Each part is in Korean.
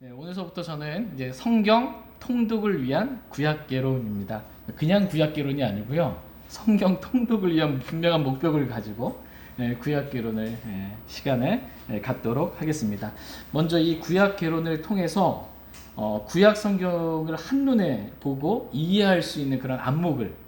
네, 오늘서부터 저는 이제 성경 통독을 위한 구약개론입니다. 그냥 구약개론이 아니고요. 성경 통독을 위한 분명한 목적을 가지고 구약개론을 시간을 갖도록 하겠습니다. 먼저 이 구약개론을 통해서 구약 성경을 한눈에 보고 이해할 수 있는 그런 안목을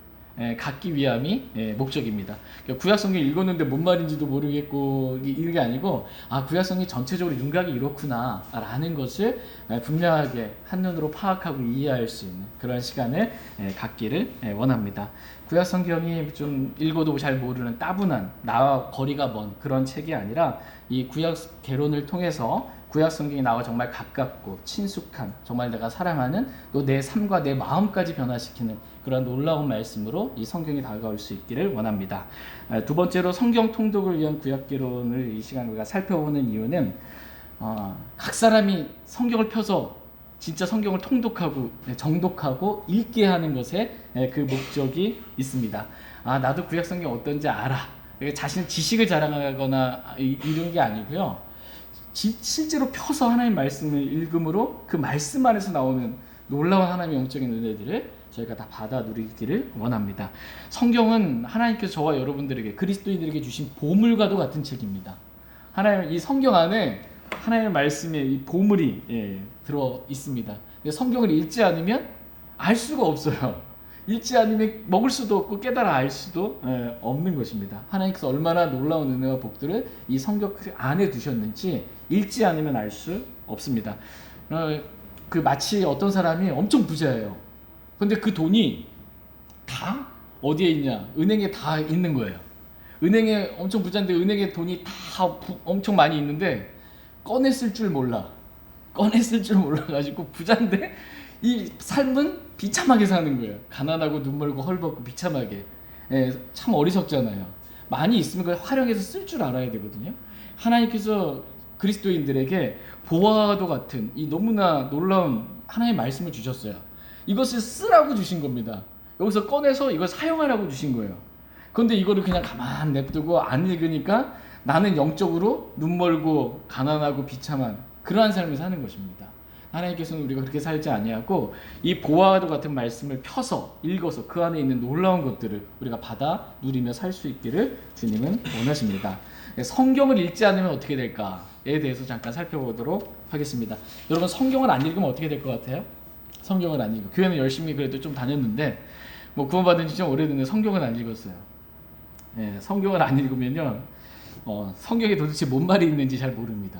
갖기 위함이 목적입니다. 구약 성경 읽었는데 뭔 말인지도 모르겠고 이런 게 아니고 구약 성경 전체적으로 윤곽이 이렇구나 라는 것을 분명하게 한눈으로 파악하고 이해할 수 있는 그런 시간을 갖기를 원합니다. 구약 성경이 좀 읽어도 잘 모르는 따분한 나와 거리가 먼 그런 책이 아니라 이 구약 개론을 통해서 구약 성경이 나와 정말 가깝고 친숙한, 정말 내가 사랑하는 또 내 삶과 내 마음까지 변화시키는 그런 놀라운 말씀으로 이 성경이 다가올 수 있기를 원합니다. 두 번째로 성경 통독을 위한 구약개론을 이 시간 우리가 살펴보는 이유는 각 사람이 성경을 펴서 진짜 성경을 통독하고 정독하고 읽게 하는 것에 그 목적이 있습니다. 나도 구약 성경 어떤지 알아. 자신의 지식을 자랑하거나 이런 게 아니고요. 실제로 펴서 하나님 말씀을 읽음으로 그 말씀 안에서 나오는 놀라운 하나님의 영적인 은혜들을 저희가 다 받아 누리기를 원합니다. 성경은 하나님께서 저와 여러분들에게 그리스도인들에게 주신 보물과도 같은 책입니다. 하나님 이 성경 안에 하나님의 말씀에 이 보물이 들어 있습니다. 성경을 읽지 않으면 알 수가 없어요. 읽지 않으면 먹을 수도 없고 깨달아 알 수도 없는 것입니다. 하나님께서 얼마나 놀라운 은혜와 복들을 이 성경 안에 두셨는지 읽지 않으면 알 수 없습니다. 그 마치 어떤 사람이 엄청 부자예요. 근데 그 돈이 다 어디에 있냐? 은행에 다 있는 거예요. 은행에 엄청 부자인데 은행에 돈이 다 엄청 많이 있는데 꺼냈을 줄 몰라. 꺼냈을 줄 몰라가지고 부자인데 이 삶은 비참하게 사는 거예요. 가난하고 눈 멀고 헐벗고 비참하게. 참 어리석잖아요. 많이 있으면 그걸 활용해서 쓸 줄 알아야 되거든요. 하나님께서 그리스도인들에게 보화와도 같은 이 너무나 놀라운 하나님의 말씀을 주셨어요. 이것을 쓰라고 주신 겁니다. 여기서 꺼내서 이걸 사용하라고 주신 거예요. 그런데 이거를 그냥 가만 냅두고 안 읽으니까 나는 영적으로 눈 멀고 가난하고 비참한 그러한 삶을 사는 것입니다. 하나님께서는 우리가 그렇게 살지 아니하고 이 보화와도 같은 말씀을 펴서 읽어서 그 안에 있는 놀라운 것들을 우리가 받아 누리며 살 수 있기를 주님은 원하십니다. 성경을 읽지 않으면 어떻게 될까에 대해서 잠깐 살펴보도록 하겠습니다. 여러분 성경을 안 읽으면 어떻게 될 것 같아요? 성경을 안 읽고 교회는 열심히 그래도 좀 다녔는데 뭐 구원받은 지 좀 오래됐는데 성경을 안 읽었어요. 성경을 안 읽으면요 성경에 도대체 뭔 말이 있는지 잘 모릅니다.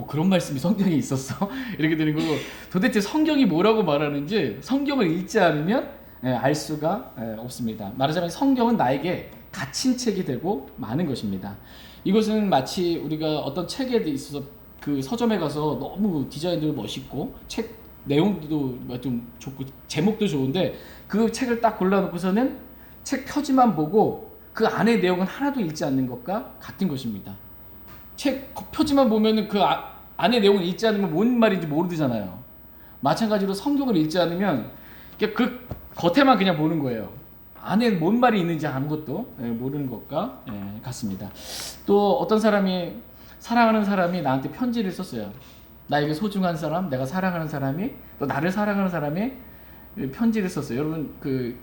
그런 말씀이 성경에 있었어? 이렇게 되는 거고 도대체 성경이 뭐라고 말하는지 성경을 읽지 않으면 알 수가 없습니다. 말하자면 성경은 나에게 갇힌 책이 되고 마는 것입니다. 이것은 마치 우리가 어떤 책에 있어서 그 서점에 가서 너무 디자인도 멋있고 책 내용도 좀 좋고 제목도 좋은데 그 책을 딱 골라놓고서는 책 표지만 보고 그 안의 내용은 하나도 읽지 않는 것과 같은 것입니다. 책 표지만 보면은 그 안의 내용을 읽지 않으면 뭔 말인지 모르잖아요. 마찬가지로 성경을 읽지 않으면 그 겉에만 그냥 보는 거예요. 안에 뭔 말이 있는지 아무것도 모르는 것과 같습니다. 또 어떤 사람이 사랑하는 사람이 나한테 편지를 썼어요. 나에게 소중한 사람, 내가 사랑하는 사람이 또 나를 사랑하는 사람이 편지를 썼어요. 여러분 그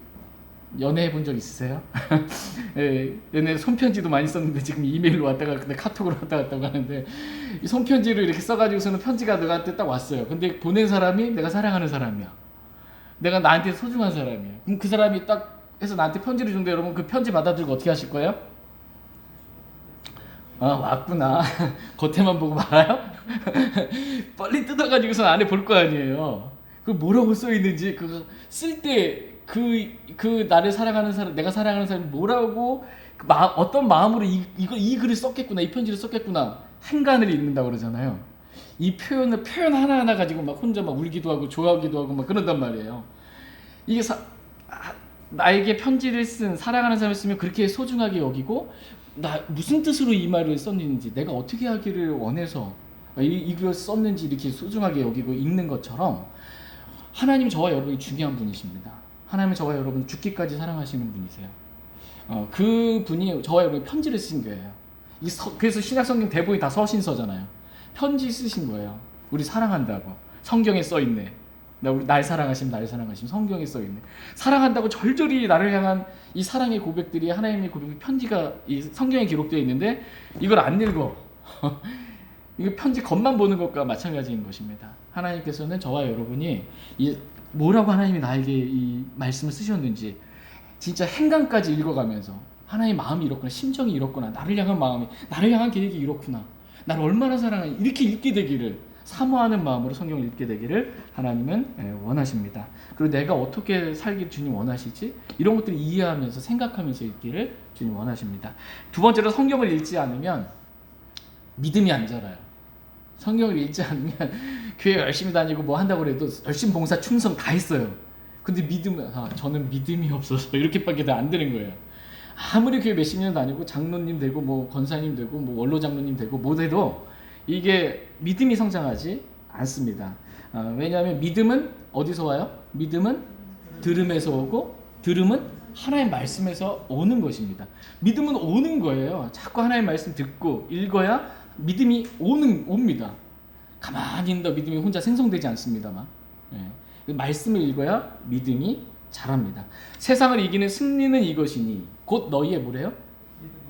연애해 본 적 있으세요? 연애 손편지도 많이 썼는데 지금 이메일로 왔다가 근데 카톡으로 왔다 갔다 하는데 이 손편지를 이렇게 써가지고서는 편지가 너한테 딱 왔어요. 근데 보낸 사람이 내가 사랑하는 사람이야. 내가 나한테 소중한 사람이야. 그럼 그 사람이 딱 해서 나한테 편지를 줬는데 여러분 그 편지 받아들고 어떻게 하실 거예요? 왔구나. 겉에만 보고 말아요? 빨리 뜯어가지고서 안에 볼 거 아니에요. 그 뭐라고 써 있는지 그거 쓸 때 그 나를 사랑하는 사람, 내가 사랑하는 사람이 뭐라고 어떤 마음으로 이 글을 썼겠구나, 이 편지를 썼겠구나 한간을 읽는다고 그러잖아요. 이 표현 하나하나 가지고 막 혼자 막 울기도 하고 좋아하기도 하고 막 그런단 말이에요. 이게 나에게 편지를 쓴 사랑하는 사람을 쓰면 그렇게 소중하게 여기고 나 무슨 뜻으로 이 말을 썼는지 내가 어떻게 하기를 원해서 이걸 썼는지 이렇게 소중하게 여기고 읽는 것처럼 하나님은 저와 여러분이 중요한 분이십니다. 하나님은 저와 여러분 죽기까지 사랑하시는 분이세요. 그 분이 저와 여러분이 편지를 쓰신 거예요. 그래서 신약성경 대부분이 다 서신서잖아요. 편지 쓰신 거예요. 우리 사랑한다고 성경에 써 있네. 우리 날 사랑하심, 날 사랑하심 성경에 써 있네. 사랑한다고 절절히 나를 향한 이 사랑의 고백들이 하나님의 고백 편지가 이 성경에 기록되어 있는데 이걸 안 읽어. 이거 편지 겉만 보는 것과 마찬가지인 것입니다. 하나님께서는 저와 여러분이 뭐라고 하나님이 나에게 이 말씀을 쓰셨는지 진짜 행간까지 읽어가면서 하나님의 마음이 이렇구나, 심정이 이렇구나, 나를 향한 마음이, 나를 향한 계획이 이렇구나, 나를 얼마나 사랑하니 이렇게 읽게 되기를, 사모하는 마음으로 성경을 읽게 되기를 하나님은 원하십니다. 그리고 내가 어떻게 살기를 주님 원하시지? 이런 것들을 이해하면서 생각하면서 읽기를 주님 원하십니다. 두 번째로 성경을 읽지 않으면 믿음이 안 자라요. 성경을 읽지 않으면 교회 열심히 다니고 뭐 한다고 해도 열심히 봉사 충성 다 했어요. 근데 저는 믿음이 없어서 이렇게밖에 안 되는 거예요. 아무리 교회 몇십 년 다니고 장로님 되고 뭐 권사님 되고 뭐 원로 장로님 되고 뭐 돼도 이게 믿음이 성장하지 않습니다. 왜냐하면 믿음은 어디서 와요? 믿음은 들음에서 오고 들음은 하나님의 말씀에서 오는 것입니다. 믿음은 오는 거예요. 자꾸 하나님의 말씀 듣고 읽어야 믿음이 옵니다. 가만히 있는다 믿음이 혼자 생성되지 않습니다만, 말씀을 읽어야 믿음이 자랍니다. 세상을 이기는 승리는 이것이니 곧 너희의 뭐래요?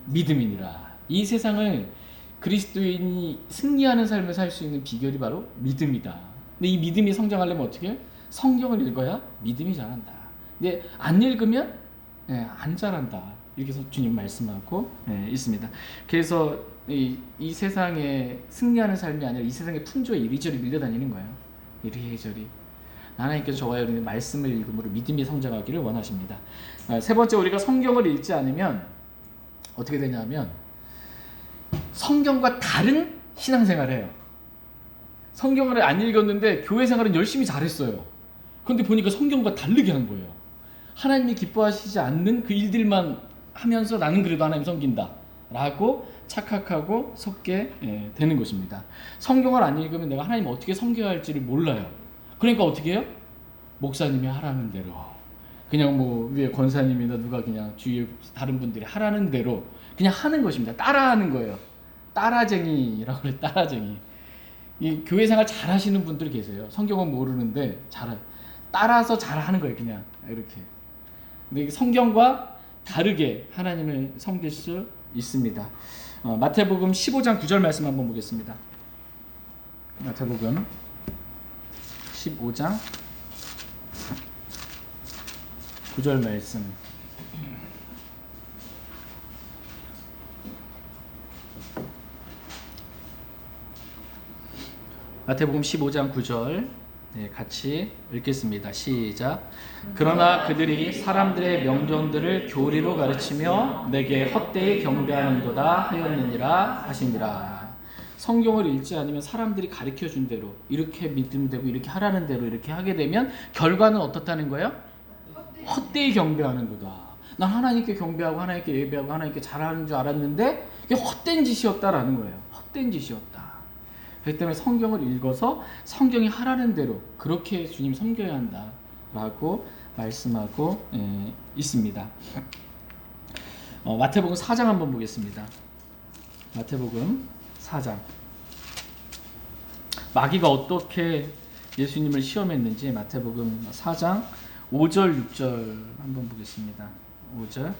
믿음이니라. 이 세상을 그리스도인이 승리하는 삶을 살 수 있는 비결이 바로 믿음이다. 근데 이 믿음이 성장하려면 어떻게 해요? 성경을 읽어야 믿음이 자란다. 근데 안 읽으면 안 자란다. 이렇게 해서 주님 말씀하고 있습니다. 그래서 이 세상에 승리하는 삶이 아니라 이 세상의 풍조에 이리저리 밀려다니는 거예요. 이리저리. 하나님께서 저와 여러분의 말씀을 읽음으로 믿음이 성장하기를 원하십니다. 세 번째, 우리가 성경을 읽지 않으면 어떻게 되냐면 성경과 다른 신앙생활을 해요. 성경을 안 읽었는데 교회 생활은 열심히 잘했어요. 그런데 보니까 성경과 다르게 한 거예요. 하나님이 기뻐하시지 않는 그 일들만 하면서 나는 그래도 하나님 섬긴다 라고 착각하고 속게 되는 것입니다. 성경을 안 읽으면 내가 하나님 어떻게 섬겨야 할지를 몰라요. 그러니까 어떻게 해요? 목사님이 하라는 대로, 그냥 뭐 위에 권사님이나 누가 그냥 주위에 다른 분들이 하라는 대로 그냥 하는 것입니다. 따라하는 거예요. 따라쟁이라고 그래요. 따라쟁이. 이 교회 생활 잘 하시는 분들이 계세요. 성경은 모르는데 따라서 잘 하는 거예요. 그냥 이렇게. 근데 성경과 다르게 하나님을 섬길 수 있습니다. 마태복음 15장 9절 말씀 한번 보겠습니다. 마태복음 15장 9절 말씀. 마태복음 15장 9절 같이 읽겠습니다. 시작. 그러나 그들이 사람들의 명령들을 교리로 가르치며 내게 헛되이 경배하는도다 하였느니라 하시니라. 성경을 읽지 않으면 사람들이 가르쳐준 대로 이렇게 믿으면 되고 이렇게 하라는 대로 이렇게 하게 되면 결과는 어떻다는 거예요? 헛되이 경배하는 거다. 난 하나님께 경배하고 하나님께 예배하고 하나님께 잘하는 줄 알았는데 이게 헛된 짓이었다라는 거예요. 헛된 짓이었다. 그렇기 때문에 성경을 읽어서 성경이 하라는 대로 그렇게 주님 섬겨야 한다라고 말씀하고 있습니다. 마태복음 4장 한번 보겠습니다. 마태복음 4장. 마귀가 어떻게 예수님을 시험했는지 마태복음 4장 5절 6절 한번 보겠습니다. 5절.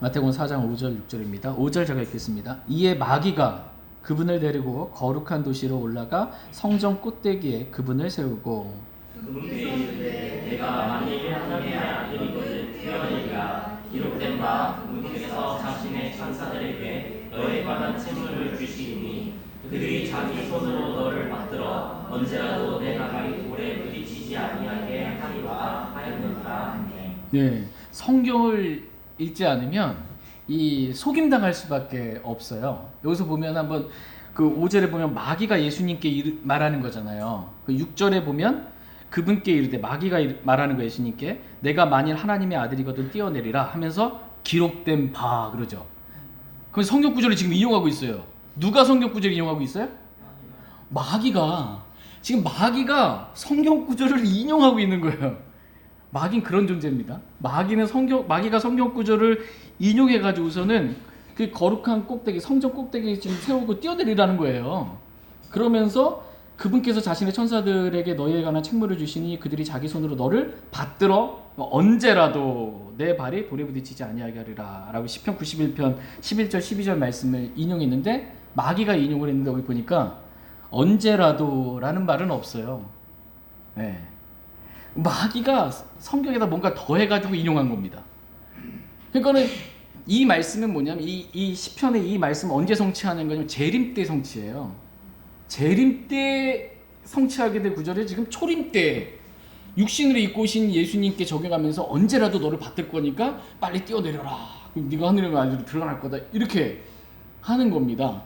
마태복음 4장 5절 6절입니다. 5절 제가 읽겠습니다. 이에 마귀가 그분을 데리고 거룩한 도시로 올라가 성전 꼭대기에 그분을 세우고 그분께 이르되 내가 만일 하나님의 아들이거든 뛰어내리라. 기록된 바 그분께서 자신의 천사들에게 너에 관한 책무를 주시니 그들이 자기 손으로 너를 받들어 언제라도 내 발이 돌에 부딪히지 아니하게 하리라 하였느니라. 네, 성경을 읽지 않으면 이 속임당할 수밖에 없어요. 여기서 보면 한번 그 5절에 보면 마귀가 예수님께 말하는 거잖아요. 그 6절에 보면 그분께 이르되 마귀가 말하는 거 예수님께 내가 만일 하나님의 아들이거든 뛰어내리라 하면서 기록된 바 그러죠. 그럼 성경 구절을 지금 이용하고 있어요. 누가 성경 구절을 이용하고 있어요? 마귀가. 지금 마귀가 성경 구절을 인용하고 있는 거예요. 마귀는 그런 존재입니다. 마귀가 성경 구절을 인용해 가지고서는 그 거룩한 꼭대기, 성전 꼭대기 지금 세우고 뛰어내리라는 거예요. 그러면서 그분께서 자신의 천사들에게 너희에 관한 책무를 주시니 그들이 자기 손으로 너를 받들어 언제라도 내 발이 돌에 부딪히지 아니하게 하리라 라고 시편 91편 11절 12절 말씀을 인용했는데, 마귀가 인용을 했는데 여기 보니까 언제라도 라는 말은 없어요. 네. 마귀가 성경에다 뭔가 더해가지고 인용한 겁니다. 그러니까는 이 말씀은 뭐냐면 이 시편의 이 말씀 언제 성취하는 거냐면 재림 때 성취해요. 재림 때 성취하게 될 구절이 지금 초림 때 육신으로 입고 오신 예수님께 적용하면서 언제라도 너를 받들 거니까 빨리 뛰어내려라. 그럼 네가 하늘의 나라로 들어갈 거다. 이렇게 하는 겁니다.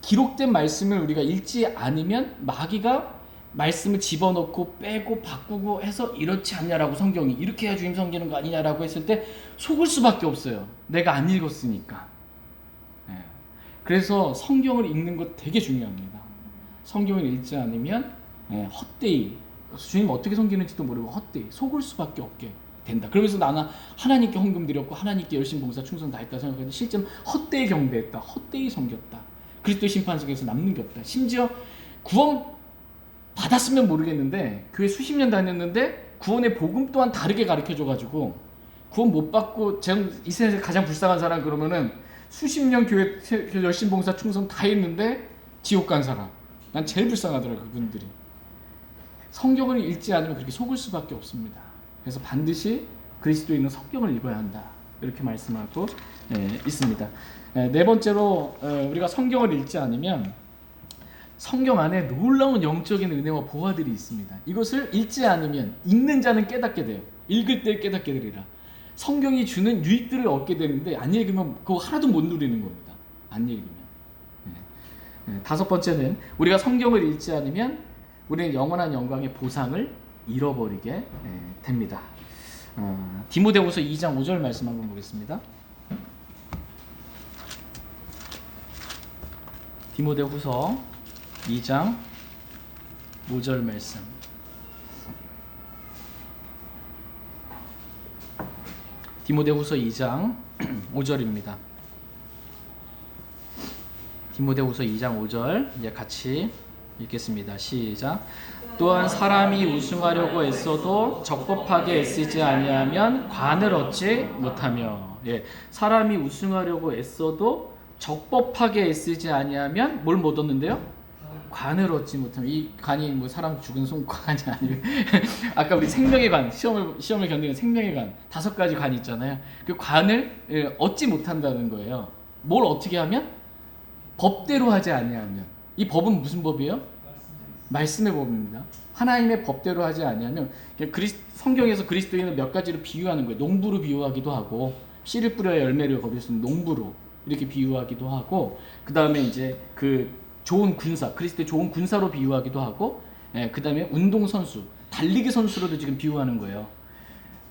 기록된 말씀을 우리가 읽지 않으면 마귀가 말씀을 집어넣고 빼고 바꾸고 해서 이렇지 않냐라고, 성경이 이렇게 해야 주임 섬기는 거 아니냐라고 했을 때 속을 수밖에 없어요. 내가 안 읽었으니까. 네. 그래서 성경을 읽는 것 되게 중요합니다. 성경을 읽지 않으면 헛되이, 주님 어떻게 섬기는지도 모르고 헛되이 속을 수밖에 없게 된다. 그러면서 나는 하나님께 헌금 드렸고 하나님께 열심 봉사 충성 다했다 생각했는데 실제는 헛되이 경배했다, 헛되이 섬겼다. 그리스도 심판석에서 남는 게 없다. 심지어 구원 받았으면 모르겠는데 교회 수십 년 다녔는데 구원의 복음 또한 다르게 가르쳐줘가지고 구원 못 받고, 제가 이 세상에서 가장 불쌍한 사람 그러면은 수십 년 교회 열심 봉사 충성 다 했는데 지옥 간 사람. 난 제일 불쌍하더라고요, 그분들이. 성경을 읽지 않으면 그렇게 속을 수밖에 없습니다. 그래서 반드시 그리스도인은 성경을 읽어야 한다, 이렇게 말씀하고 있습니다. 네 번째로 우리가 성경을 읽지 않으면 성경 안에 놀라운 영적인 은혜와 보화들이 있습니다. 이것을 읽지 않으면 읽는 자는 깨닫게 돼요. 읽을 때 깨닫게 되리라. 성경이 주는 유익들을 얻게 되는데 안 읽으면 그거 하나도 못 누리는 겁니다. 안 읽으면. 다섯 번째는 우리가 성경을 읽지 않으면 우리는 영원한 영광의 보상을 잃어버리게 됩니다. 디모데후서 2장 5절 말씀 한번 보겠습니다. 디모데후서 2장 5절 말씀. 디모데후서 2장 5절입니다. 디모데후서 2장 5절 이제 같이 읽겠습니다. 시작. 또한 사람이 우승하려고 애써도 적법하게 애쓰지 아니하면 관을 얻지 못하며. 사람이 우승하려고 애써도 적법하게 애쓰지 아니하면 뭘 못 얻는데요? 관을 얻지 못하면. 이 관이 뭐 사람 죽은 손관이 아니고 아까 우리 생명의 관, 시험을 견디는 생명의 관 5가지 관이 있잖아요. 그 관을 얻지 못한다는 거예요. 뭘 어떻게 하면? 법대로 하지 아니하면. 이 법은 무슨 법이에요? 말씀의 법입니다. 하나님의 법대로 하지 아니하면. 성경에서 그리스도인을 몇 가지로 비유하는 거예요. 농부로 비유하기도 하고, 씨를 뿌려야 열매를 거둘 수 있는 농부로 이렇게 비유하기도 하고, 그 다음에 이제 그 좋은 군사, 그리스도의 좋은 군사로 비유하기도 하고, 그 다음에 운동선수, 달리기 선수로도 지금 비유하는 거예요.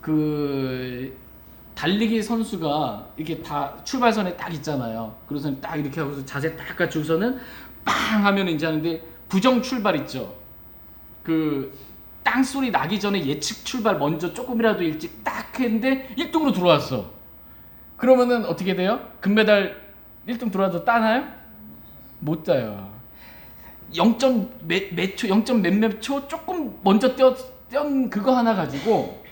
그 달리기 선수가 이렇게 다 출발선에 딱 있잖아요. 그래서 딱 이렇게 하고서 자세 딱 갖추고서는 빵 하면 이제 하는데, 부정 출발 있죠. 그 땅소리 나기 전에 예측 출발 먼저 조금이라도 일찍 딱 했는데 1등으로 들어왔어. 그러면은 어떻게 돼요? 금메달 1등 들어와도 따나요? 못 따요. 0. 몇 초, 0. 몇몇 초 조금 먼저 뗀 그거 하나 가지고,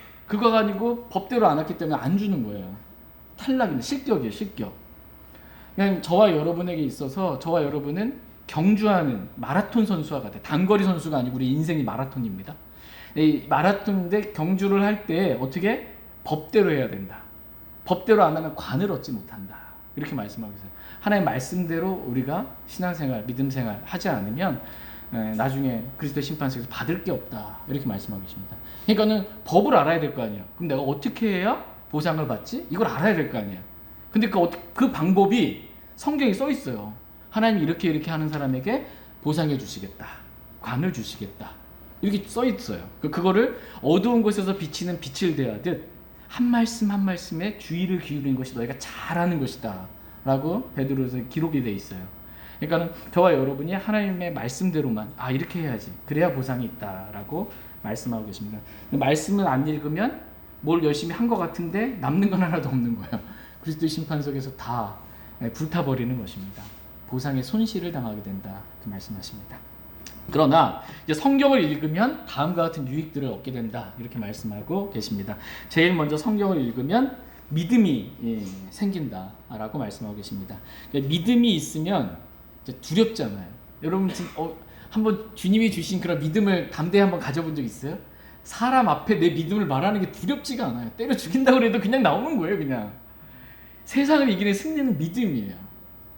법대로 안 왔기 때문에 안 주는 거예요. 탈락입니다. 실격이에요, 실격. 그냥 저와 여러분에게 있어서 저와 여러분은 경주하는 마라톤 선수와 같아요. 단거리 선수가 아니고 우리 인생이 마라톤입니다. 이 마라톤인데 경주를 할 때 어떻게? 법대로 해야 된다. 법대로 안 하면 관을 얻지 못한다. 이렇게 말씀하고 있어요. 하나님의 말씀대로 우리가 신앙생활, 믿음생활 하지 않으면 나중에 그리스도의 심판석에서 받을 게 없다. 이렇게 말씀하고 계십니다. 그러니까는 법을 알아야 될 거 아니에요. 그럼 내가 어떻게 해야 보상을 받지? 이걸 알아야 될 거 아니에요. 근데 그 방법이 성경에 써 있어요. 하나님이 이렇게 하는 사람에게 보상해 주시겠다. 관을 주시겠다. 이렇게 써 있어요. 그거를 어두운 곳에서 비치는 빛을 대하듯 한 말씀 한 말씀에 주의를 기울이는 것이 너희가 잘하는 것이다. 라고 베드로서 기록이 돼 있어요. 그러니까는 저와 여러분이 하나님의 말씀대로만 이렇게 해야지, 그래야 보상이 있다라고 말씀하고 계십니다. 말씀을 안 읽으면 뭘 열심히 한 것 같은데 남는 건 하나도 없는 거예요. 그리스도의 심판석에서 다 불타버리는 것입니다. 보상의 손실을 당하게 된다. 그 말씀하십니다. 그러나 이제 성경을 읽으면 다음과 같은 유익들을 얻게 된다. 이렇게 말씀하고 계십니다. 제일 먼저 성경을 읽으면 믿음이 생긴다라고 말씀하고 계십니다. 믿음이 있으면 두렵잖아요. 여러분 한번 주님이 주신 그런 믿음을 담대히 한번 가져본 적 있어요? 사람 앞에 내 믿음을 말하는 게 두렵지가 않아요. 때려 죽인다고 해도 그냥 나오는 거예요. 그냥 세상을 이기는 승리는 믿음이에요.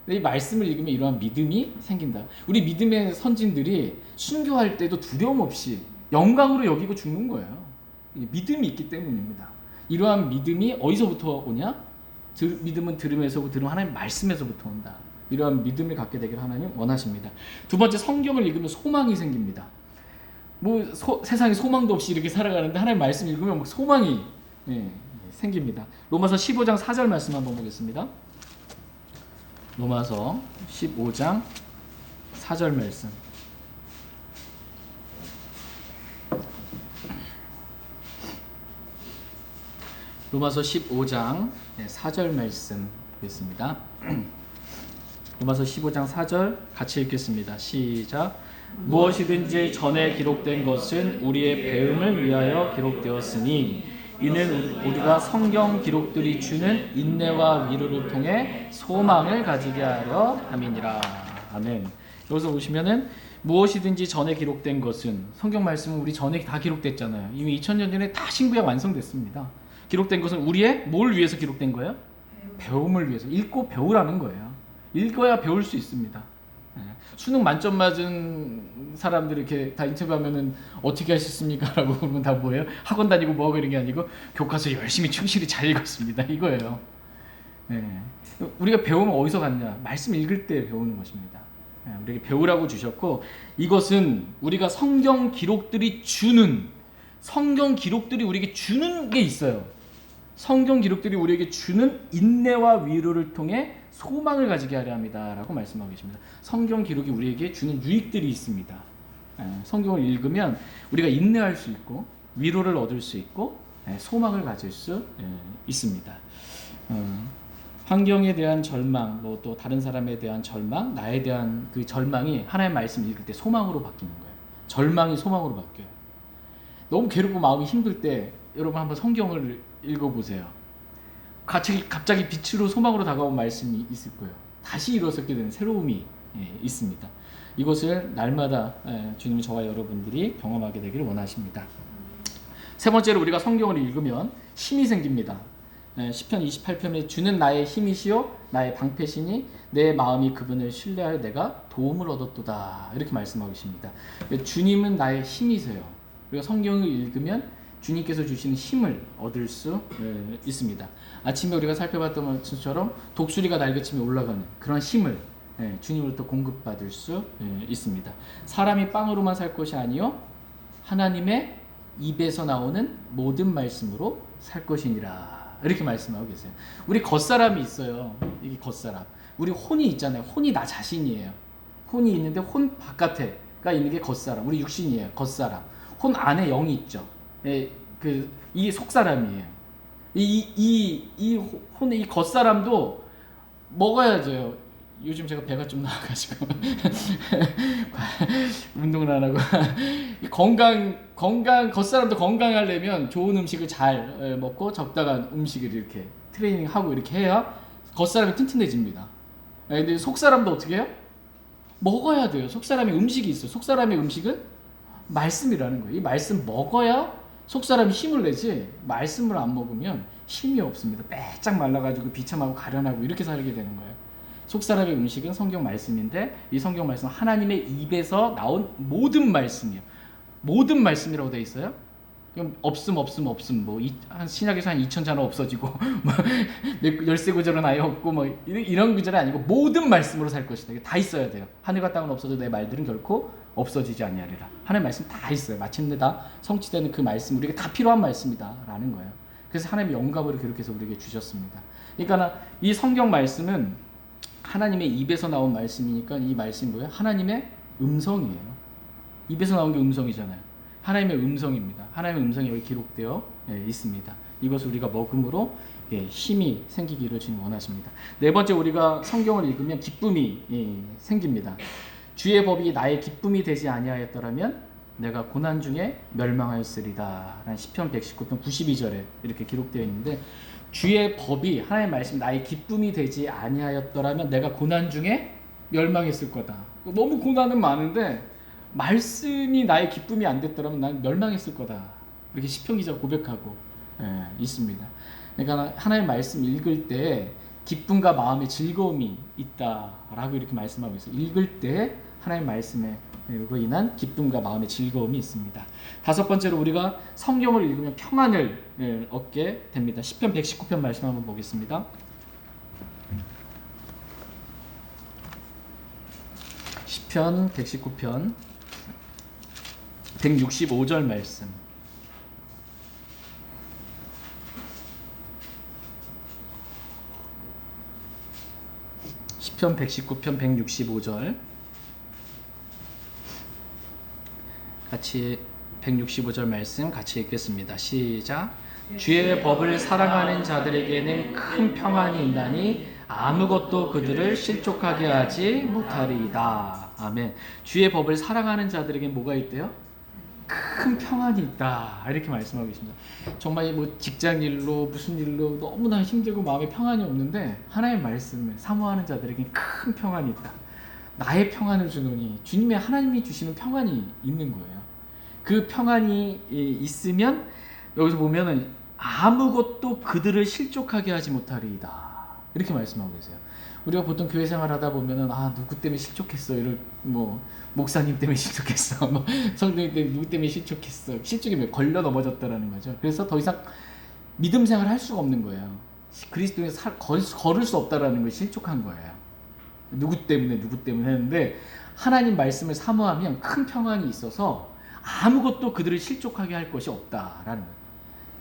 이 말씀을 읽으면 이러한 믿음이 생긴다. 우리 믿음의 선진들이 순교할 때도 두려움 없이 영광으로 여기고 죽는 거예요. 믿음이 있기 때문입니다. 이러한 믿음이 어디서부터 오냐? 믿음은 들음에서, 들음 하나님 말씀에서부터 온다. 이러한 믿음을 갖게 되기를 하나님 원하십니다. 두 번째, 성경을 읽으면 소망이 생깁니다. 세상에 소망도 없이 이렇게 살아가는데 하나님 말씀 읽으면 소망이 생깁니다. 로마서 15장 4절 말씀 한번 보겠습니다. 로마서 15장 4절 말씀. 로마서 15장 4절 말씀 보겠습니다. 로마서 15장 4절 같이 읽겠습니다. 시작. 무엇이든지 전에 기록된 것은 우리의 배움을 위하여 기록되었으니 이는 우리가 성경 기록들이 주는 인내와 위로를 통해 소망을 가지게 하려 함이니라. 아멘. 여기서 보시면은 무엇이든지 전에 기록된 것은, 성경 말씀은 우리 전에 다 기록됐잖아요. 이미 2000년 전에 다 신구약 완성됐습니다. 기록된 것은 우리의 뭘 위해서 기록된 거예요? 배움을 위해서. 읽고 배우라는 거예요. 읽어야 배울 수 있습니다. 수능 만점 맞은 사람들 이렇게 다 인터뷰하면은 어떻게 하셨습니까? 라고 그러면 다 뭐예요? 학원 다니고 뭐하고 이런 게 아니고 교과서 열심히 충실히 잘 읽었습니다. 이거예요. 우리가 배우면 어디서 갔냐? 말씀 읽을 때 배우는 것입니다. 우리에게 배우라고 주셨고, 이것은 우리가 성경 기록들이 우리에게 주는 게 있어요. 성경 기록들이 우리에게 주는 인내와 위로를 통해 소망을 가지게 하려 합니다. 라고 말씀하고 계십니다. 성경 기록이 우리에게 주는 유익들이 있습니다. 성경을 읽으면 우리가 인내할 수 있고 위로를 얻을 수 있고 소망을 가질 수 있습니다. 환경에 대한 절망, 또 다른 사람에 대한 절망, 나에 대한 그 절망이 하나님의 말씀 읽을 때 소망으로 바뀌는 거예요. 절망이 소망으로 바뀌어요. 너무 괴롭고 마음이 힘들 때 여러분 한번 성경을 읽어보세요. 갑자기 빛으로 소망으로 다가온 말씀이 있을 거예요. 다시 일어서게 되는 새로움이 있습니다. 이것을 날마다 주님이 저와 여러분들이 경험하게 되기를 원하십니다. 세 번째로, 우리가 성경을 읽으면 힘이 생깁니다. 시편 28편에 주는 나의 힘이시요 나의 방패시니 내 마음이 그분을 신뢰하여 내가 도움을 얻었도다. 이렇게 말씀하고 계십니다. 주님은 나의 힘이세요. 우리가 성경을 읽으면 주님께서 주시는 힘을 얻을 수 있습니다. 아침에 우리가 살펴봤던 것처럼 독수리가 날개치며 올라가는 그런 힘을 주님으로부터 공급받을 수 있습니다. 사람이 빵으로만 살 것이 아니요 하나님의 입에서 나오는 모든 말씀으로 살 것이니라. 이렇게 말씀하고 계세요. 우리 겉사람이 있어요. 이게 겉사람. 우리 혼이 있잖아요. 혼이 나 자신이에요. 혼이 있는데 혼 바깥에가 있는 게 겉사람. 우리 육신이에요. 겉사람. 혼 안에 영이 있죠. 이 속사람이에요. 이 겉사람도 먹어야죠. 요즘 제가 배가 좀 나와가지고 운동을 안 하고 겉사람도 건강하려면 좋은 음식을 잘 먹고 적당한 음식을 이렇게 트레이닝하고 이렇게 해야 겉사람이 튼튼해집니다. 근데 속사람도 어떻게 해요? 먹어야 돼요. 속사람의 음식이 있어요. 속사람의 음식은 말씀이라는 거예요. 이 말씀 먹어야 속사람이 힘을 내지, 말씀을 안 먹으면 힘이 없습니다. 빼짝 말라가지고 비참하고 가련하고 이렇게 살게 되는 거예요. 속사람의 음식은 성경 말씀인데, 이 성경 말씀은 하나님의 입에서 나온 모든 말씀이에요. 모든 말씀이라고 되어 있어요. 그럼 없음 신약에서 한 2000자는 없어지고 열세 구절은 아예 없고 이런 구절이 아니고 모든 말씀으로 살 것이다. 이게 다 있어야 돼요. 하늘과 땅은 없어도 내 말들은 결코 없어지지 아니하리라. 하나님의 말씀 다 있어요. 마침내 다 성취되는 그 말씀, 우리에게 다 필요한 말씀이다라는 거예요. 그래서 하나님의 영감으로 기록해서 우리에게 주셨습니다. 그러니까 이 성경 말씀은 하나님의 입에서 나온 말씀이니까 이 말씀이 뭐예요? 하나님의 음성이에요. 입에서 나온 게 음성이잖아요. 하나님의 음성입니다. 하나님의 음성이 여기 기록되어 있습니다. 이것을 우리가 먹음으로 힘이 생기기를 주님 원하십니다. 네 번째, 우리가 성경을 읽으면 기쁨이 생깁니다. 주의 법이 나의 기쁨이 되지 아니하였더라면 내가 고난 중에 멸망하였으리다 라는 시편 119편 92절에 이렇게 기록되어 있는데, 주의 법이, 하나님의 말씀 나의 기쁨이 되지 아니하였더라면 내가 고난 중에 멸망했을 거다. 너무 고난은 많은데 말씀이 나의 기쁨이 안 됐더라면 난 멸망했을 거다. 이렇게 시편 기자가 고백하고 있습니다. 그러니까 하나님의 말씀 읽을 때 기쁨과 마음의 즐거움이 있다라고 이렇게 말씀하고 있어요. 읽을 때 하나님의 말씀으로 인한 기쁨과 마음의 즐거움이 있습니다. 다섯 번째로, 우리가 성경을 읽으면 평안을 얻게 됩니다. 시편 119편 말씀 한번 보겠습니다. 시편 119편 165절 말씀. 시편 119편 165절 같이 165절 말씀 같이 읽겠습니다. 시작. 주의 법을 사랑하는 자들에게는 큰 평안이 있나니 아무것도 그들을 실족하게 하지 못하리이다. 아멘. 주의 법을 사랑하는 자들에게는 뭐가 있대요? 큰 평안이 있다. 이렇게 말씀하고 있습니다. 정말 뭐 직장 일로 무슨 일로 너무나 힘들고 마음에 평안이 없는데 하나님의 말씀을 사모하는 자들에게 큰 평안이 있다. 나의 평안을 주노니, 주님의 하나님이 주시는 평안이 있는 거예요. 그 평안이 있으면 여기서 보면은 아무것도 그들을 실족하게 하지 못하리이다. 이렇게 말씀하고 계세요. 우리가 보통 교회 생활하다 보면은 누구 때문에 실족했어, 이럴 목사님 때문에 실족했어, 성도님 때문에 누구 때문에 실족했어. 실족이 걸려 넘어졌다라는 거죠. 그래서 더 이상 믿음 생활 할 수가 없는 거예요. 그리스도에 걸을 수 없다라는 걸 실족한 거예요. 누구 때문에 했는데, 하나님 말씀을 사모하면 큰 평안이 있어서 아무것도 그들을 실족하게 할 것이 없다라는 거예요.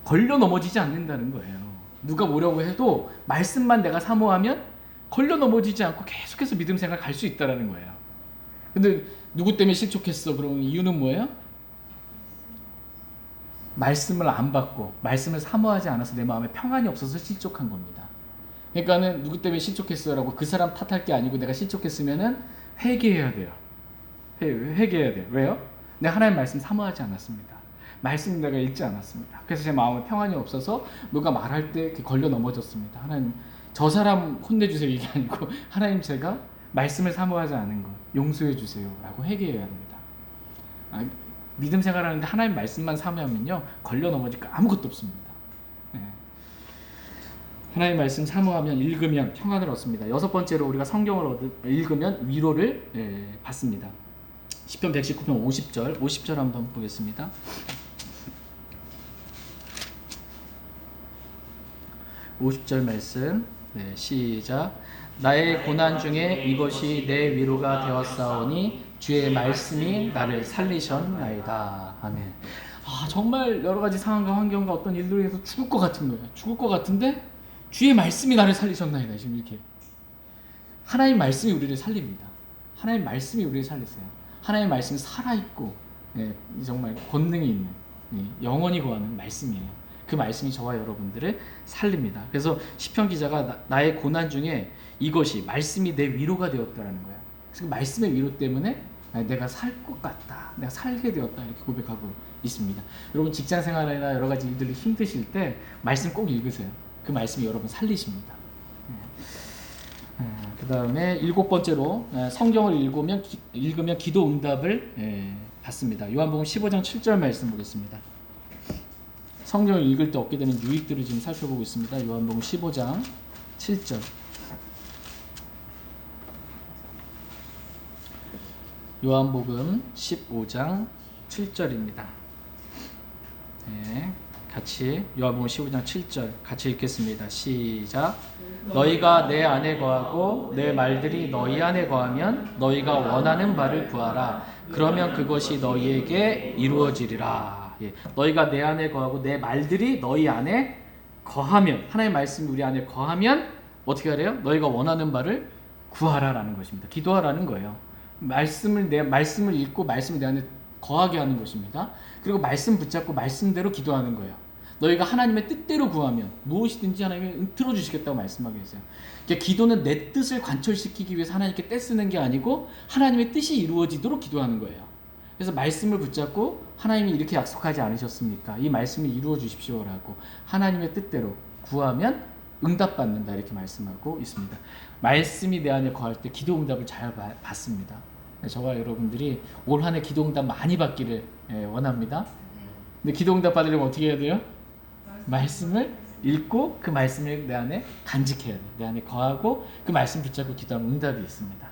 걸려 넘어지지 않는다는 거예요. 누가 뭐라고 해도 말씀만 내가 사모하면 걸려 넘어지지 않고 계속해서 믿음 생활 갈 수 있다라는 거예요. 근데 누구 때문에 실족했어? 그러면 이유는 뭐예요? 말씀을 안 받고 말씀을 사모하지 않아서 내 마음에 평안이 없어서 실족한 겁니다. 그러니까는 누구 때문에 실족했어라고 그 사람 탓할 게 아니고, 내가 실족했으면은 회개해야 돼요. 회개해야 돼요. 왜요? 내가 하나님 말씀 사모하지 않았습니다. 말씀 내가 읽지 않았습니다. 그래서 제 마음에 평안이 없어서 누가 말할 때 걸려 넘어졌습니다. 하나님, 저 사람 혼내주세요 이게 아니고, 하나님 제가 말씀을 사모하지 않은 것 용서해 주세요 라고 회개해야 합니다. 믿음 생활하는데 하나님 말씀만 사모하면요, 걸려 넘어질 거 아무것도 없습니다. 하나님 말씀 사모하면, 읽으면 평안을 얻습니다. 여섯 번째로, 우리가 성경을 읽으면 위로를 받습니다. 시편 119편 50절 한번 보겠습니다. 50절 말씀, 시작. 나의 고난 중에 이것이 내 위로가 되었사오니 주의 말씀이 나를 살리셨나이다. 아멘. 정말 여러 가지 상황과 환경과 어떤 일들에 의해서 죽을 것 같은 거예요. 죽을 것 같은데 주의 말씀이 나를 살리셨나이다. 지금 이렇게 하나님 말씀이 우리를 살립니다. 하나님 말씀이 우리를 살리세요. 하나님 말씀이 살아있고 정말 권능이 있는, 영원히 거하는 말씀이에요. 그 말씀이 저와 여러분들을 살립니다. 그래서 시편 기자가 나의 고난 중에 이것이 말씀이 내 위로가 되었다라는 거야. 그래서 그 말씀의 위로 때문에 내가 살 것 같다, 내가 살게 되었다, 이렇게 고백하고 있습니다. 여러분 직장 생활이나 여러 가지 일들이 힘드실 때 말씀 꼭 읽으세요. 그 말씀이 여러분 살리십니다. 그 다음에 일곱 번째로, 성경을 읽으면 기도 응답을 받습니다. 요한복음 15장 7절 말씀 보겠습니다. 성경을 읽을 때 얻게 되는 유익들을 지금 살펴보고 있습니다. 요한복음 15장 7절. 요한복음 15장 7절입니다. 같이 요한복음 15장 7절 같이 읽겠습니다. 시작. 너희가 내 안에 거하고 내 말들이 너희 안에 거하면 너희가 원하는 바를 구하라. 그러면 그것이 너희에게 이루어지리라. 너희가 내 안에 거하고 내 말들이 너희 안에 거하면, 하나님의 말씀이 우리 안에 거하면 어떻게 하래요? 너희가 원하는 바를 구하라라는 것입니다. 기도하라는 거예요. 말씀을 읽고 말씀을 내 안에 거하게 하는 것입니다. 그리고 말씀 붙잡고 말씀대로 기도하는 거예요. 너희가 하나님의 뜻대로 구하면 무엇이든지 하나님이 들어주시겠다고 말씀하고 계세요. 그러니까 기도는 내 뜻을 관철시키기 위해서 하나님께 떼쓰는 게 아니고 하나님의 뜻이 이루어지도록 기도하는 거예요. 그래서 말씀을 붙잡고 하나님이 이렇게 약속하지 않으셨습니까? 이 말씀을 이루어 주십시오라고 하나님의 뜻대로 구하면 응답받는다 이렇게 말씀하고 있습니다. 말씀이 내 안에 거할 때 기도 응답을 잘 받습니다. 저와 여러분들이 올 한 해 기도 응답 많이 받기를 원합니다. 근데 기도 응답 받으려면 어떻게 해야 돼요? 말씀을 읽고 그 말씀을 내 안에 간직해야 돼요. 내 안에 거하고 그 말씀 붙잡고 기도하면 응답이 있습니다.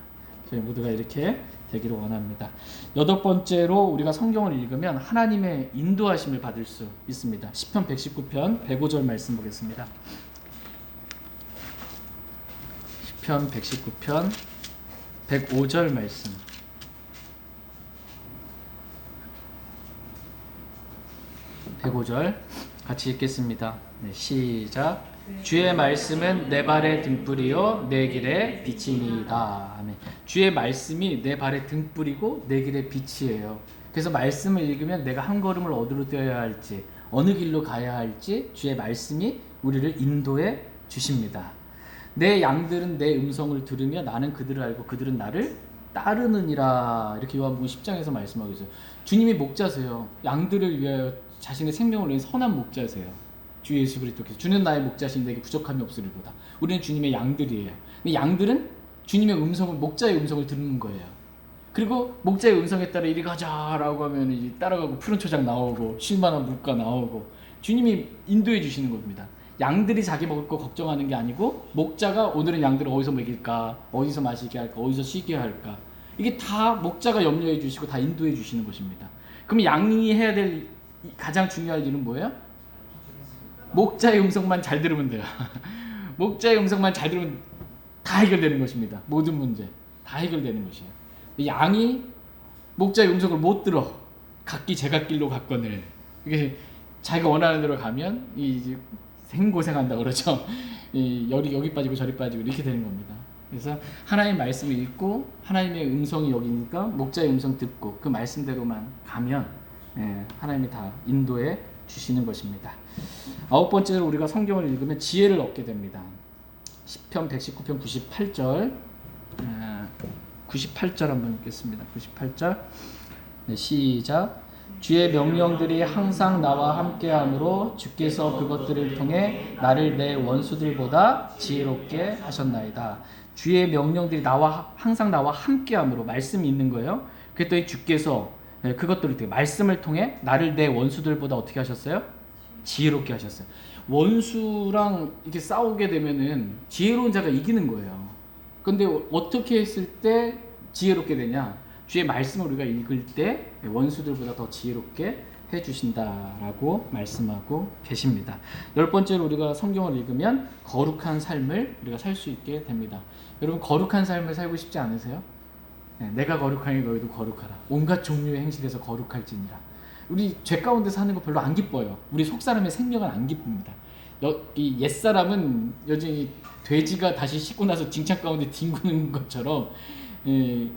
저희 모두가 이렇게 되기를 원합니다. 8번째로 우리가 성경을 읽으면 하나님의 인도하심을 받을 수 있습니다. 시편 119편 105절 말씀 보겠습니다. 시편 119편 105절 말씀. 같이 읽겠습니다. 네, 시작. 주의 말씀은 내 발의 등불이요 내 길의 빛이니이다. 아멘. 주의 말씀이 내 발의 등불이고 내 길의 빛이에요. 그래서 말씀을 읽으면 내가 한 걸음을 어디로 뛰어야 할지, 어느 길로 가야 할지 주의 말씀이 우리를 인도해 주십니다. 내 양들은 내 음성을 들으며 나는 그들을 알고 그들은 나를 따르느니라. 이렇게 요한복음 10장에서 말씀하고 있어요. 주님이 목자세요. 양들을 위하여 자신의 생명을 위해 선한 목자세요. 주 예수 그리스도께서 주는 나의 목자신 내게 부족함이 없으리로다. 우리는 주님의 양들이에요. 근데 양들은 주님의 음성을, 목자의 음성을 듣는 거예요. 그리고 목자의 음성에 따라 이리 가자라고 하면 이제 따라가고 푸른 초장 나오고 쉴만한 물가 나오고 주님이 인도해 주시는 겁니다. 양들이 자기 먹을 거 걱정하는 게 아니고 목자가 오늘은 양들을 어디서 먹일까, 어디서 마시게 할까, 어디서 쉬게 할까, 이게 다 목자가 염려해 주시고 다 인도해 주시는 것입니다. 그럼 양이 해야 될 가장 중요한 일은 뭐예요? 목자의 음성만 잘 들으면 돼요. 목자의 음성만 잘 들으면 다 해결되는 것입니다. 모든 문제 다 해결되는 것이에요. 양이 목자의 음성을 못 들어 각기 제갓길로 갔거늘 이게 자기가 원하는 대로 가면 이제 생고생한다 그러죠. 여기 빠지고 저리 빠지고 이렇게 되는 겁니다. 그래서 하나님의 말씀을 읽고 하나님의 음성이 여기니까 목자의 음성 듣고 그 말씀대로만 가면 하나님이 다 인도해 주시는 것입니다. 9번째로 우리가 성경을 읽으면 지혜를 얻게 됩니다. 시편 119편 98절 98절 한번 읽겠습니다. 98절 네, 시작. 주의 명령들이 항상 나와 함께하므로 주께서 그것들을 통해 나를 내 원수들보다 지혜롭게 하셨나이다. 주의 명령들이 항상 나와 함께하므로 말씀이 있는 거예요. 그랬더니 주께서 그것들을 통해 말씀을 통해 나를 내 원수들보다 어떻게 하셨어요? 지혜롭게 하셨어요. 원수랑 이렇게 싸우게 되면은 지혜로운 자가 이기는 거예요. 근데 어떻게 했을 때 지혜롭게 되냐? 주의 말씀을 우리가 읽을 때 원수들보다 더 지혜롭게 해주신다라고 말씀하고 계십니다. 10번째로 우리가 성경을 읽으면 거룩한 삶을 우리가 살 수 있게 됩니다. 여러분 거룩한 삶을 살고 싶지 않으세요? 내가 거룩하니 너희도 거룩하라. 온갖 종류의 행실에서 거룩할지니라. 우리 죄 가운데 사는 거 별로 안 기뻐요. 우리 속사람의 생명은 안 기쁩니다. 이 옛사람은 여전히 돼지가 다시 씻고 나서 징창 가운데 뒹구는 것처럼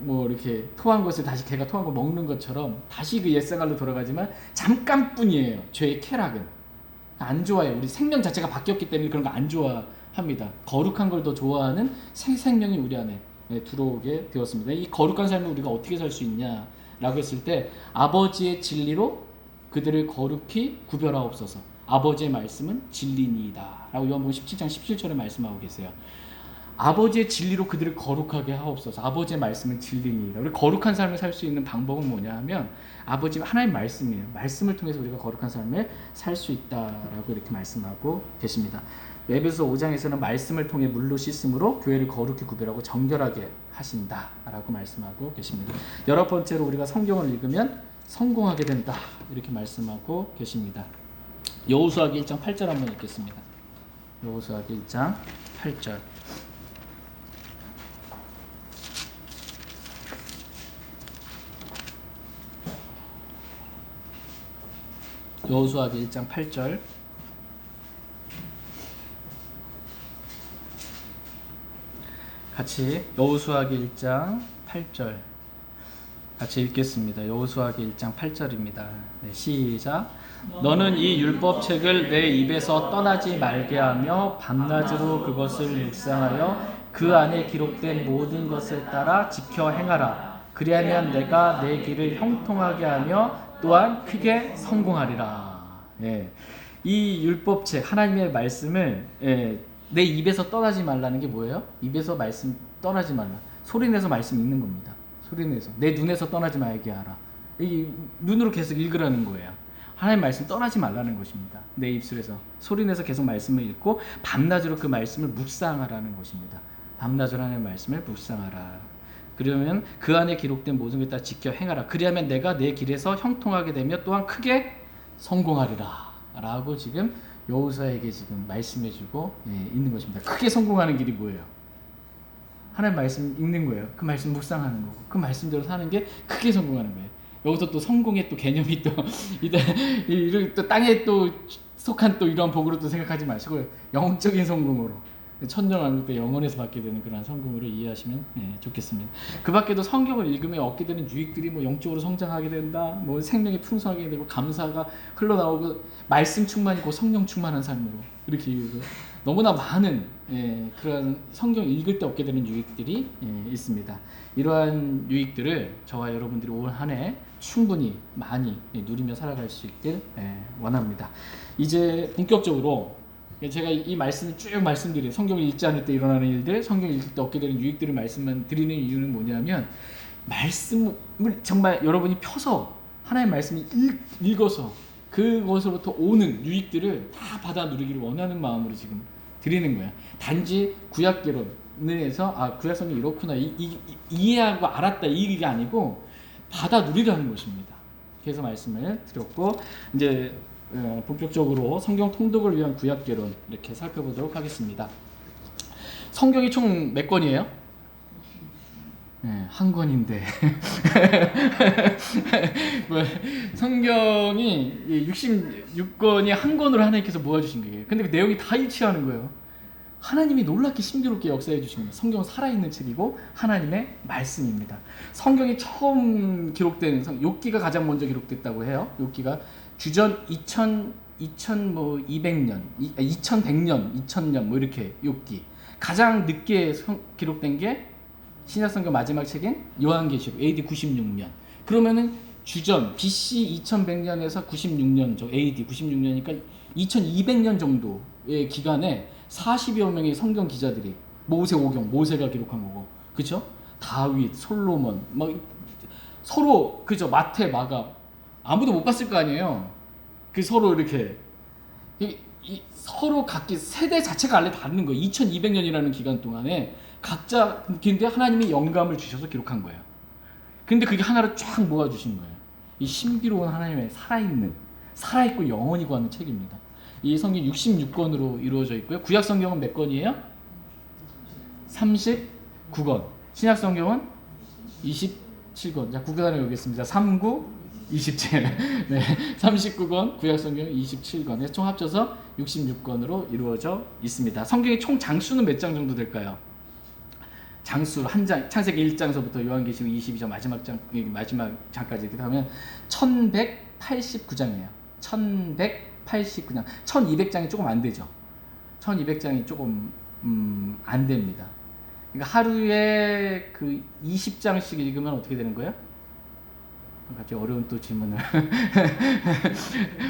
뭐 이렇게 토한 것을 다시 개가 토한 걸 먹는 것처럼 다시 그 옛생활로 돌아가지만 잠깐뿐이에요. 죄의 쾌락은 안 좋아해요. 우리 생명 자체가 바뀌었기 때문에 그런 거 안 좋아합니다. 거룩한 걸 더 좋아하는 새 생명이 우리 안에 들어오게 되었습니다. 이 거룩한 삶을 우리가 어떻게 살 수 있냐라고 했을 때 아버지의 진리로 그들을 거룩히 구별하옵소서. 아버지의 말씀은 진리니이다 라고 요한복음 17장 17절에 말씀하고 계세요. 아버지의 진리로 그들을 거룩하게 하옵소서. 아버지의 말씀은 진리니이다. 우리 거룩한 삶을 살 수 있는 방법은 뭐냐 하면 아버지 하나님 말씀이에요. 말씀을 통해서 우리가 거룩한 삶을 살 수 있다라고 이렇게 말씀하고 계십니다. 에베소 5장에서는 말씀을 통해 물로 씻음으로 교회를 거룩히 구별하고 정결하게 하신다라고 말씀하고 계십니다. 11번째로 우리가 성경을 읽으면 성공하게 된다 이렇게 말씀하고 계십니다. 여호수아기 1장 8절 한번 읽겠습니다. 여호수아기 1장 8절 여호수아기 1장 8절 같이 여호수아기 1장 8절 같이 읽겠습니다. 여호수아기 1장 8절입니다. 네, 시작. 너는 이 율법책을 내 입에서 떠나지 말게 하며 밤낮으로 그것을 묵상하여 그 안에 기록된 모든 것을 따라 지켜 행하라. 그리하면 내가 내 길을 형통하게 하며 또한 크게 성공하리라. 예. 이 율법책 하나님의 말씀을 내 입에서 떠나지 말라는 게 뭐예요? 입에서 말씀 떠나지 말라. 소리내서 말씀 읽는 겁니다. 소리내서 내 눈에서 떠나지 말게 하라. 이 눈으로 계속 읽으라는 거예요. 하나님 말씀 떠나지 말라는 것입니다. 내 입술에서 소리내서 계속 말씀을 읽고 밤낮으로 그 말씀을 묵상하라는 것입니다. 밤낮으로 하나님의 말씀을 묵상하라. 그러면 그 안에 기록된 모든 것 다 지켜 행하라. 그리하면 내가 내 길에서 형통하게 되며 또한 크게 성공하리라. 라고 지금 여호수아에게 지금 말씀해주고 있는 것입니다. 크게 성공하는 길이 뭐예요? 하나님 말씀 읽는 거예요. 그 말씀 묵상하는 거고 그 말씀대로 사는 게 크게 성공하는 거예요. 여기서 또 성공의 또 개념이 또 땅에 또 속한 또 이런 복으로 또 생각하지 마시고 영적인 성공으로 천정왕국 영원에서 받게 되는 그런 성공으로 이해하시면 좋겠습니다. 그 밖에도 성경을 읽으면 얻게 되는 유익들이 뭐 영적으로 성장하게 된다, 뭐 생명이 풍성하게 되고 감사가 흘러나오고 말씀 충만이고 성령 충만한 삶으로 이렇게 너무나 많은 그런 성경 읽을 때 얻게 되는 유익들이 있습니다. 이러한 유익들을 저와 여러분들이 올 한 해 충분히 많이 누리며 살아갈 수 있길 원합니다. 이제 본격적으로 제가 이 말씀을 쭉 말씀드려요. 성경을 읽지 않을 때 일어나는 일들, 성경을 읽을 때 얻게 되는 유익들을 말씀만 드리는 이유는 뭐냐면 말씀을 정말 여러분이 펴서 하나님의 말씀을 읽어서 그것으로부터 오는 유익들을 다 받아 누리기를 원하는 마음으로 지금 드리는 거야. 단지 구약개론에서 구약 성경이 이렇구나 이해하고 알았다 이 얘기가 아니고 받아 누리라는 것입니다. 그래서 말씀을 드렸고 이제 본격적으로 성경 통독을 위한 구약개론 이렇게 살펴보도록 하겠습니다. 성경이 총 몇 권이에요? 한 권인데 성경이 66권이 한 권으로 하나님께서 모아주신 거예요. 근데 그 내용이 다 일치하는 거예요. 하나님이 놀랍게 신비롭게 역사해 주신 거예요. 성경은 살아있는 책이고 하나님의 말씀입니다. 성경이 처음 기록된 욥기가 가장 먼저 기록됐다고 해요. 욥기가 주전 2100년, 2000년 뭐 이렇게 욥기. 가장 늦게 기록된 게 신약성경 마지막 책인 요한계시록 AD 96년. 그러면은 주전 BC 2100년에서 96년 정도 AD 96년이니까 2200년 정도의 기간에 40여 명의 성경 기자들이 모세오경, 모세가 기록한 거고, 그렇죠? 다윗, 솔로몬, 막 서로 그죠? 마태, 마가 아무도 못 봤을 거 아니에요. 그 서로 이렇게 서로 각기 세대 자체가 원래 다른 거예요. 2200년이라는 기간 동안에 각자 근데 하나님이 영감을 주셔서 기록한 거예요. 근데 그게 하나로 쫙 모아주신 거예요. 이 신비로운 하나님의 살아있고 영원이고 하는 책입니다. 이 성경 66권으로 이루어져 있고요. 구약 성경은 몇 권이에요? 39권. 신약 성경은 27권. 자, 구간을 여기겠습니다. 39, 27. 네, 39권, 구약 성경 27권. 총 합쳐서 66권으로 이루어져 있습니다. 성경의 총 장수는 몇 장 정도 될까요? 장수 한 장, 창세기 1장서부터 요한계시록 22장 마지막 장까지 이렇게 하면 1189장이에요. 1189장. 1200장이 조금 안 되죠. 1200장이 조금 안 됩니다. 그러니까 하루에 그 20장씩 읽으면 어떻게 되는 거예요? 갑자기 어려운 또 질문을.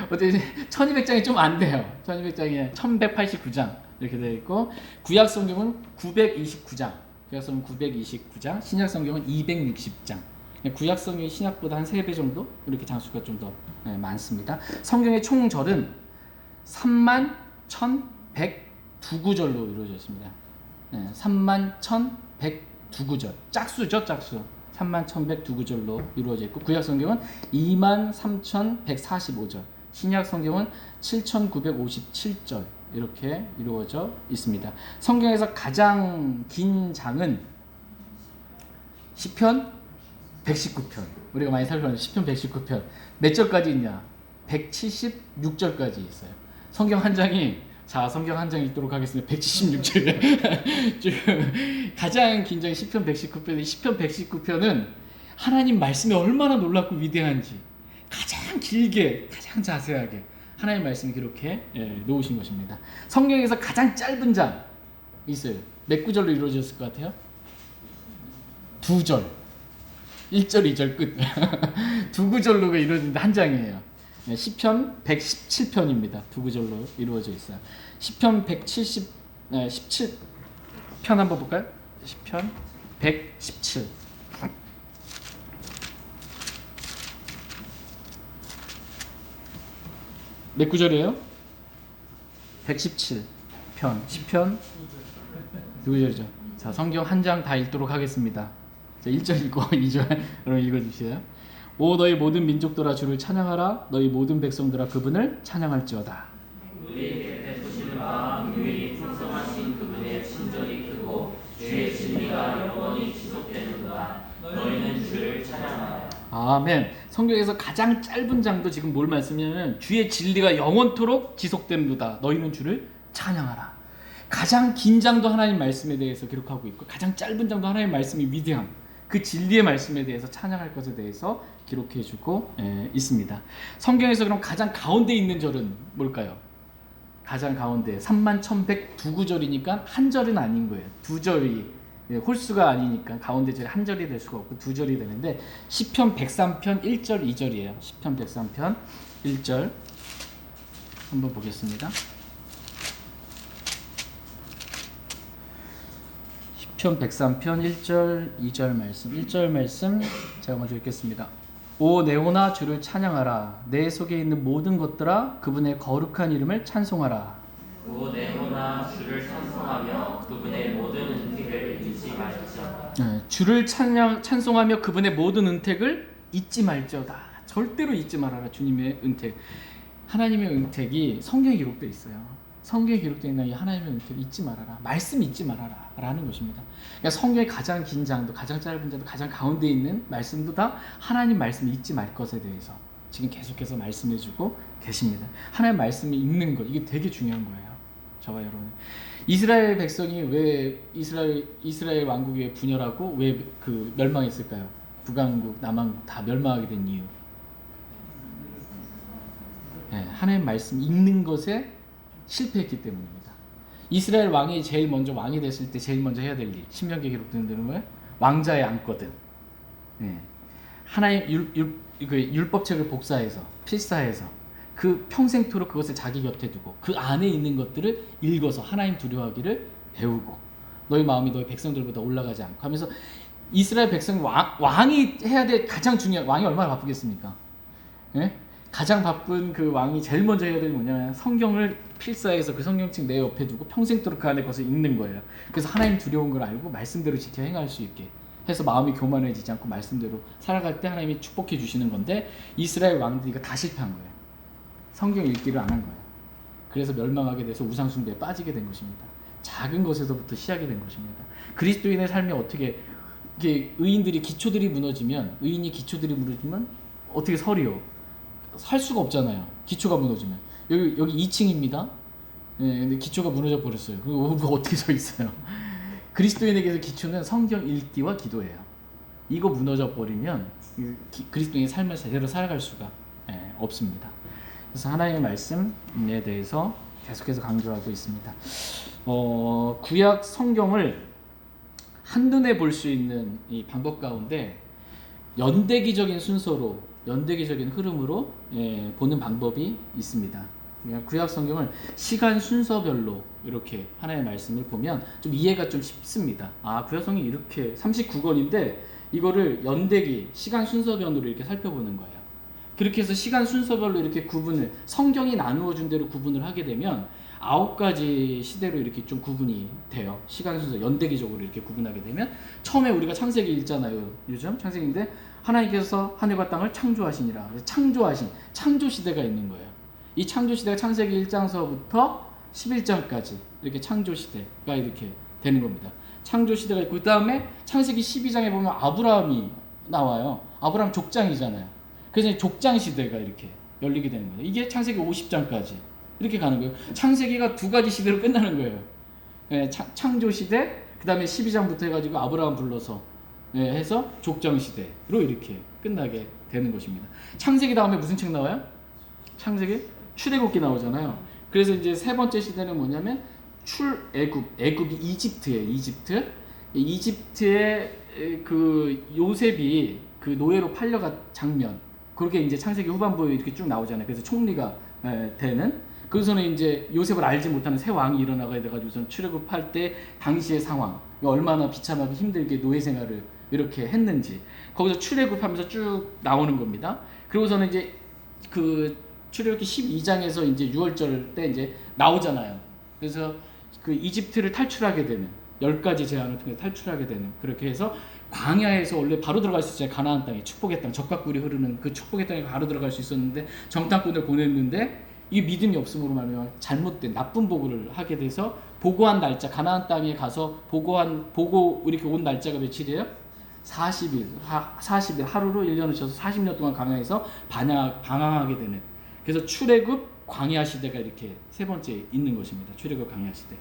어떻게 1200장이 좀 안 돼요. 1200장이 1189장 이렇게 되어 있고 구약 성경은 929장. 구약 성경 929장, 신약 성경은 260장. 구약 성경이 신약보다 한 3배 정도 이렇게 장수가 좀 더 많습니다. 성경의 총절은 31,102구절로 이루어져 있습니다. 31,102구절. 짝수죠, 짝수. 31,102구절로 이루어져 있고 구약 성경은 23,145절. 신약 성경은 7,957절. 이렇게 이루어져 있습니다. 성경에서 가장 긴 장은 시편 119편. 우리가 많이 살펴보는 시편 119편. 몇 절까지 있냐? 176절까지 있어요. 성경 한 장이 읽도록 하겠습니다. 176절. 가장 긴 장이 시편 119편인데 시편 119편은 하나님 말씀이 얼마나 놀랍고 위대한지 가장 길게, 가장 자세하게 하나님 말씀이 그렇게 놓으신 것입니다. 성경에서 가장 짧은 장 있어요. 몇 구절로 이루어졌을 것 같아요? 2절. 1절, 2절 끝. 2구절로 이루어진 한 장이에요. 시편 117편입니다. 2구절로 이루어져 있어요. 시편 17편 한번 볼까요? 시편 117. 몇 구절이에요? 117편. 시편 2구절이죠. 자, 성경 한 장 다 읽도록 하겠습니다. 자, 1절 읽고 2절 여러분 읽어주세요. 오 너희 모든 민족들아 주를 찬양하라. 너희 모든 백성들아 그분을 찬양할지어다. 우리에게 베푸시는 바 유일히 풍성하신 그분의 친절이 크고 주의 진리가 영원히 지속되는도다. 너희는 주를 찬양하라. 아멘. 성경에서 가장 짧은 장도 지금 뭘 말씀하냐면 주의 진리가 영원토록 지속되는도다. 너희는 주를 찬양하라. 가장 긴 장도 하나님 말씀에 대해서 기록하고 있고 가장 짧은 장도 하나님 말씀이 위대함, 그 진리의 말씀에 대해서 찬양할 것에 대해서 기록해주고 있습니다. 성경에서 그럼 가장 가운데 있는 절은 뭘까요? 가장 가운데 31,102구절이니까 한 절은 아닌 거예요. 두 절이 홀수가 아니니까 가운데 절이 한 절이 될 수가 없고 두 절이 되는데 시편 103편 1절 2절이에요. 시편 103편 1절 한번 보겠습니다. 시편 103편 1절 2절 말씀 1절 말씀 제가 먼저 읽겠습니다. 오 네오나 주를 찬양하라. 내 속에 있는 모든 것들아 그분의 거룩한 이름을 찬송하라. 오 네오나 주를 찬송하며 그분의 모든 은택을 잊지 말지어다. 주를 찬송하며 그분의 모든 은택을 잊지 말지어다. 절대로 잊지 말아라. 주님의 은택, 하나님의 은택이 성경에 기록되어 있어요. 성경에 기록되어 있는 이 하나님의 은택을 잊지 말아라. 말씀 잊지 말아라 라는 것입니다. 그러니까 성경의 가장 긴 장도 가장 짧은 장도 가장 가운데 있는 말씀도 다 하나님 말씀을 잊지 말 것에 대해서 지금 계속해서 말씀해주고 계십니다. 하나님 말씀을 읽는 것, 이게 되게 중요한 거예요. 저와 여러분, 이스라엘 백성이 왜 이스라엘 왕국이 왜 분열하고 왜 그 멸망했을까요? 북왕국, 남왕국 다 멸망하게 된 이유, 하나님 말씀 읽는 것에 실패했기 때문입니다. 이스라엘 왕이 제일 먼저 왕이 됐을 때 제일 먼저 해야 될 일, 신명기에 기록되는 대로 뭐예요? 왕자에 앉거든. 하나님 율법책을 복사해서 필사해서 그 평생토록 그것을 자기 곁에 두고 그 안에 있는 것들을 읽어서 하나님 두려워하기를 배우고 너희 마음이 너희 백성들보다 올라가지 않고 하면서 이스라엘 백성이 왕이 해야 될 가장 중요한, 왕이 얼마나 바쁘겠습니까? 가장 바쁜 그 왕이 제일 먼저 해야 될 게 뭐냐면 성경을 필사해서 그 성경책 내 옆에 두고 평생토록 그 안에 것을 읽는 거예요. 그래서 하나님 두려운 걸 알고 말씀대로 지켜 행할 수 있게 해서 마음이 교만해지지 않고 말씀대로 살아갈 때 하나님이 축복해 주시는 건데 이스라엘 왕들이 이거 다 실패한 거예요. 성경 읽기를 안 한 거예요. 그래서 멸망하게 돼서 우상숭배에 빠지게 된 것입니다. 작은 것에서부터 시작이 된 것입니다. 그리스도인의 삶이 어떻게, 이게 의인들이 기초들이 무너지면 어떻게 설이요? 살 수가 없잖아요. 기초가 무너지면 여기 2층입니다. 근데 기초가 무너져 버렸어요. 그리고 어떻게 서 있어요? 그리스도인에게서 기초는 성경 읽기와 기도예요. 이거 무너져 버리면 그리스도인의 삶을 제대로 살아갈 수가 없습니다. 그래서 하나님의 말씀에 대해서 계속해서 강조하고 있습니다. 구약 성경을 한눈에 볼 수 있는 이 방법 가운데 연대기적인 순서로, 연대기적인 흐름으로 보는 방법이 있습니다. 구약 성경을 시간 순서별로 이렇게 하나님의 말씀을 보면 좀 이해가 좀 쉽습니다. 아, 구약 성경이 이렇게 39권인데 이거를 연대기, 시간 순서별로 이렇게 살펴보는 거예요. 그렇게 해서 시간 순서별로 이렇게 구분을, 성경이 나누어 준 대로 구분을 하게 되면 9가지 시대로 이렇게 좀 구분이 돼요. 시간 순서 연대기적으로 이렇게 구분하게 되면 처음에 우리가 창세기 읽잖아요. 요즘 창세기인데 하나님께서 하늘과 땅을 창조하시니라. 창조하신 창조 시대가 있는 거예요. 이 창조 시대가 창세기 1장서부터 11장까지 이렇게 창조 시대가 이렇게 되는 겁니다. 창조 시대가 있고 그 다음에 창세기 12장에 보면 아브라함이 나와요. 아브라함 족장이잖아요. 그래서 족장 시대가 이렇게 열리게 되는 거예요. 이게 창세기 50장까지 이렇게 가는 거예요. 창세기가 2가지 시대로 끝나는 거예요. 창조 시대, 그 다음에 12장부터 해가지고 아브라함 불러서 해서 족장시대로 이렇게 끝나게 되는 것입니다. 창세기 다음에 무슨 책 나와요? 창세기 출애굽기 나오잖아요. 그래서 이제 세 번째 시대는 뭐냐면 애굽이 이집트예요. 이집트의 그 요셉이 그 노예로 팔려간 장면, 그렇게 이제 창세기 후반부에 이렇게 쭉 나오잖아요. 그래서 총리가 되는, 그래서는 이제 요셉을 알지 못하는 새 왕이 일어나게 돼가지고선 출애굽할 때 당시의 상황, 얼마나 비참하게 힘들게 노예 생활을 이렇게 했는지 거기서 출애굽하면서 쭉 나오는 겁니다. 그리고서는 이제 그 출애굽기 12장에서 이제 6월절 때 이제 나오잖아요. 그래서 그 이집트를 탈출하게 되는 10가지 제안을 통해 탈출하게 되는, 그렇게 해서 광야에서 원래 바로 들어갈 수 있어요. 가나안 땅에, 축복의 땅, 젖과 꿀이 흐르는 그 축복의 땅에 바로 들어갈 수 있었는데 정탐꾼을 보냈는데 이 믿음이 없음으로 말미암아 잘못된 나쁜 보고를 하게 돼서 보고한 날짜, 가나안 땅에 가서 보고 이렇게 온 날짜가 며칠이에요? 40일 하루로 1년을 쳐서 40년 동안 광야에서 방황하게 되는, 그래서 출애굽 광야 시대가 이렇게 세 번째 있는 것입니다. 출애굽 광야 시대.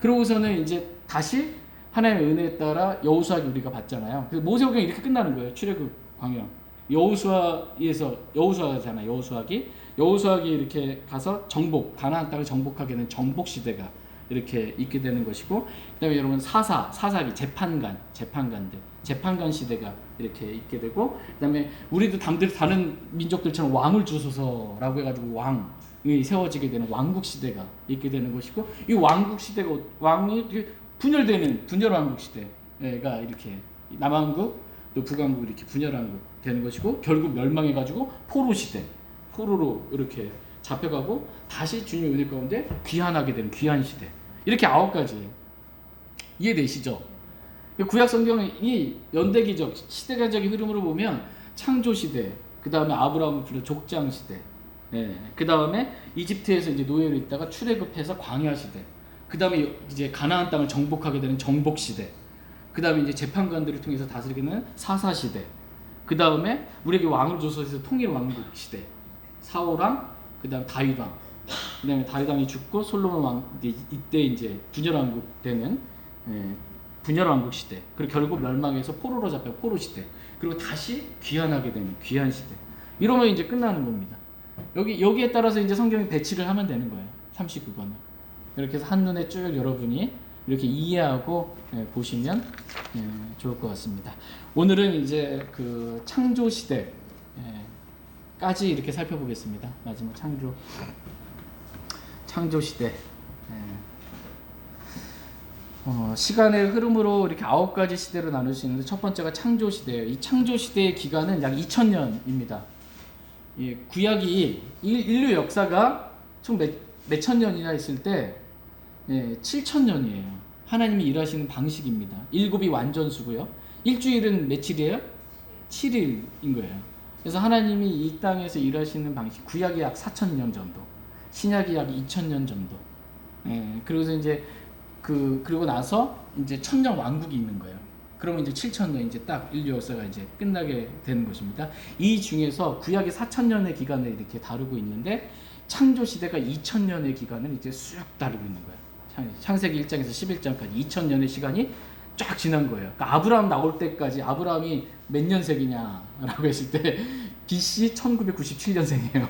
그러고서는 이제 다시 하나님의 은혜에 따라 여호수아기 우리가 봤잖아요. 그래서 모세오경이 이렇게 끝나는 거예요. 출애굽 광야. 여호수아잖아요. 여호수아기 이렇게 가서 가나안 땅을 정복하게 되는 정복 시대가 이렇게 있게 되는 것이고, 그다음에 여러분 사사기 재판관 시대가 이렇게 있게 되고, 그다음에 우리도 다른 민족들처럼 왕을 주소서라고 해가지고 왕이 세워지게 되는 왕국 시대가 있게 되는 것이고, 이 왕국 시대가 왕이 분열되는 분열왕국 시대가 이렇게 남왕국 또 북왕국 이렇게 분열왕국 되는 것이고, 결국 멸망해가지고 포로로 이렇게 잡혀가고 다시 주님의 은혜 가운데 귀환하게 되는 귀환 시대, 이렇게 9가지 이해되시죠? 구약 성경이 연대기적 시대가적인 흐름으로 보면 창조 시대, 그 다음에 아브라함을 부른 족장 시대, 그 다음에 이집트에서 이제 노예로 있다가 출애굽해서 광야 시대, 그 다음에 이제 가나안 땅을 정복하게 되는 정복 시대, 그 다음에 이제 재판관들을 통해서 다스리게 되는 사사 시대, 그 다음에 우리에게 왕을 줘서 해서 통일 왕국 시대, 사울왕, 그 다음 다윗왕, 그 다음에 다윗왕이 죽고 솔로몬 왕, 이때 이제 분열왕국 되는 분열왕국 시대, 그리고 결국 멸망해서 포로로 잡혀 포로 시대, 그리고 다시 귀환하게 되는 귀환 시대. 이러면 이제 끝나는 겁니다. 여기에 따라서 이제 성경이 배치를 하면 되는 거예요. 39권을. 이렇게 해서 한눈에 쭉 여러분이 이렇게 이해하고 보시면 좋을 것 같습니다. 오늘은 이제 그 창조 시대 까지 이렇게 살펴보겠습니다. 마지막 창조 시대. 시간의 흐름으로 이렇게 9가지 시대로 나눌 수 있는데, 첫 번째가 창조 시대예요. 이 창조 시대의 기간은 약 2000년입니다. 구약이 인류 역사가 총 몇천 년이나 있을 때 7000년이에요. 하나님이 일하시는 방식입니다. 7이 완전수고요. 일주일은 며칠이에요? 7일인 거예요. 그래서 하나님이 이 땅에서 일하시는 방식, 구약이 약 4000년 정도, 신약이 약 2000년 정도. 그래서 이제 그리고 나서 이제 천년 왕국이 있는 거예요. 그러면 이제 7000년 이제 딱 인류 역사가 이제 끝나게 되는 것입니다. 이 중에서 구약이 4000년의 기간을 이렇게 다루고 있는데, 창조 시대가 2000년의 기간을 이제 쑥 다루고 있는 거예요. 창세기 1장에서 11장까지 2000년의 시간이 쫙 지난 거예요. 그러니까 아브라함 나올 때까지, 아브라함이 몇 년생이냐라고 했을 때 BC 1997년생이에요.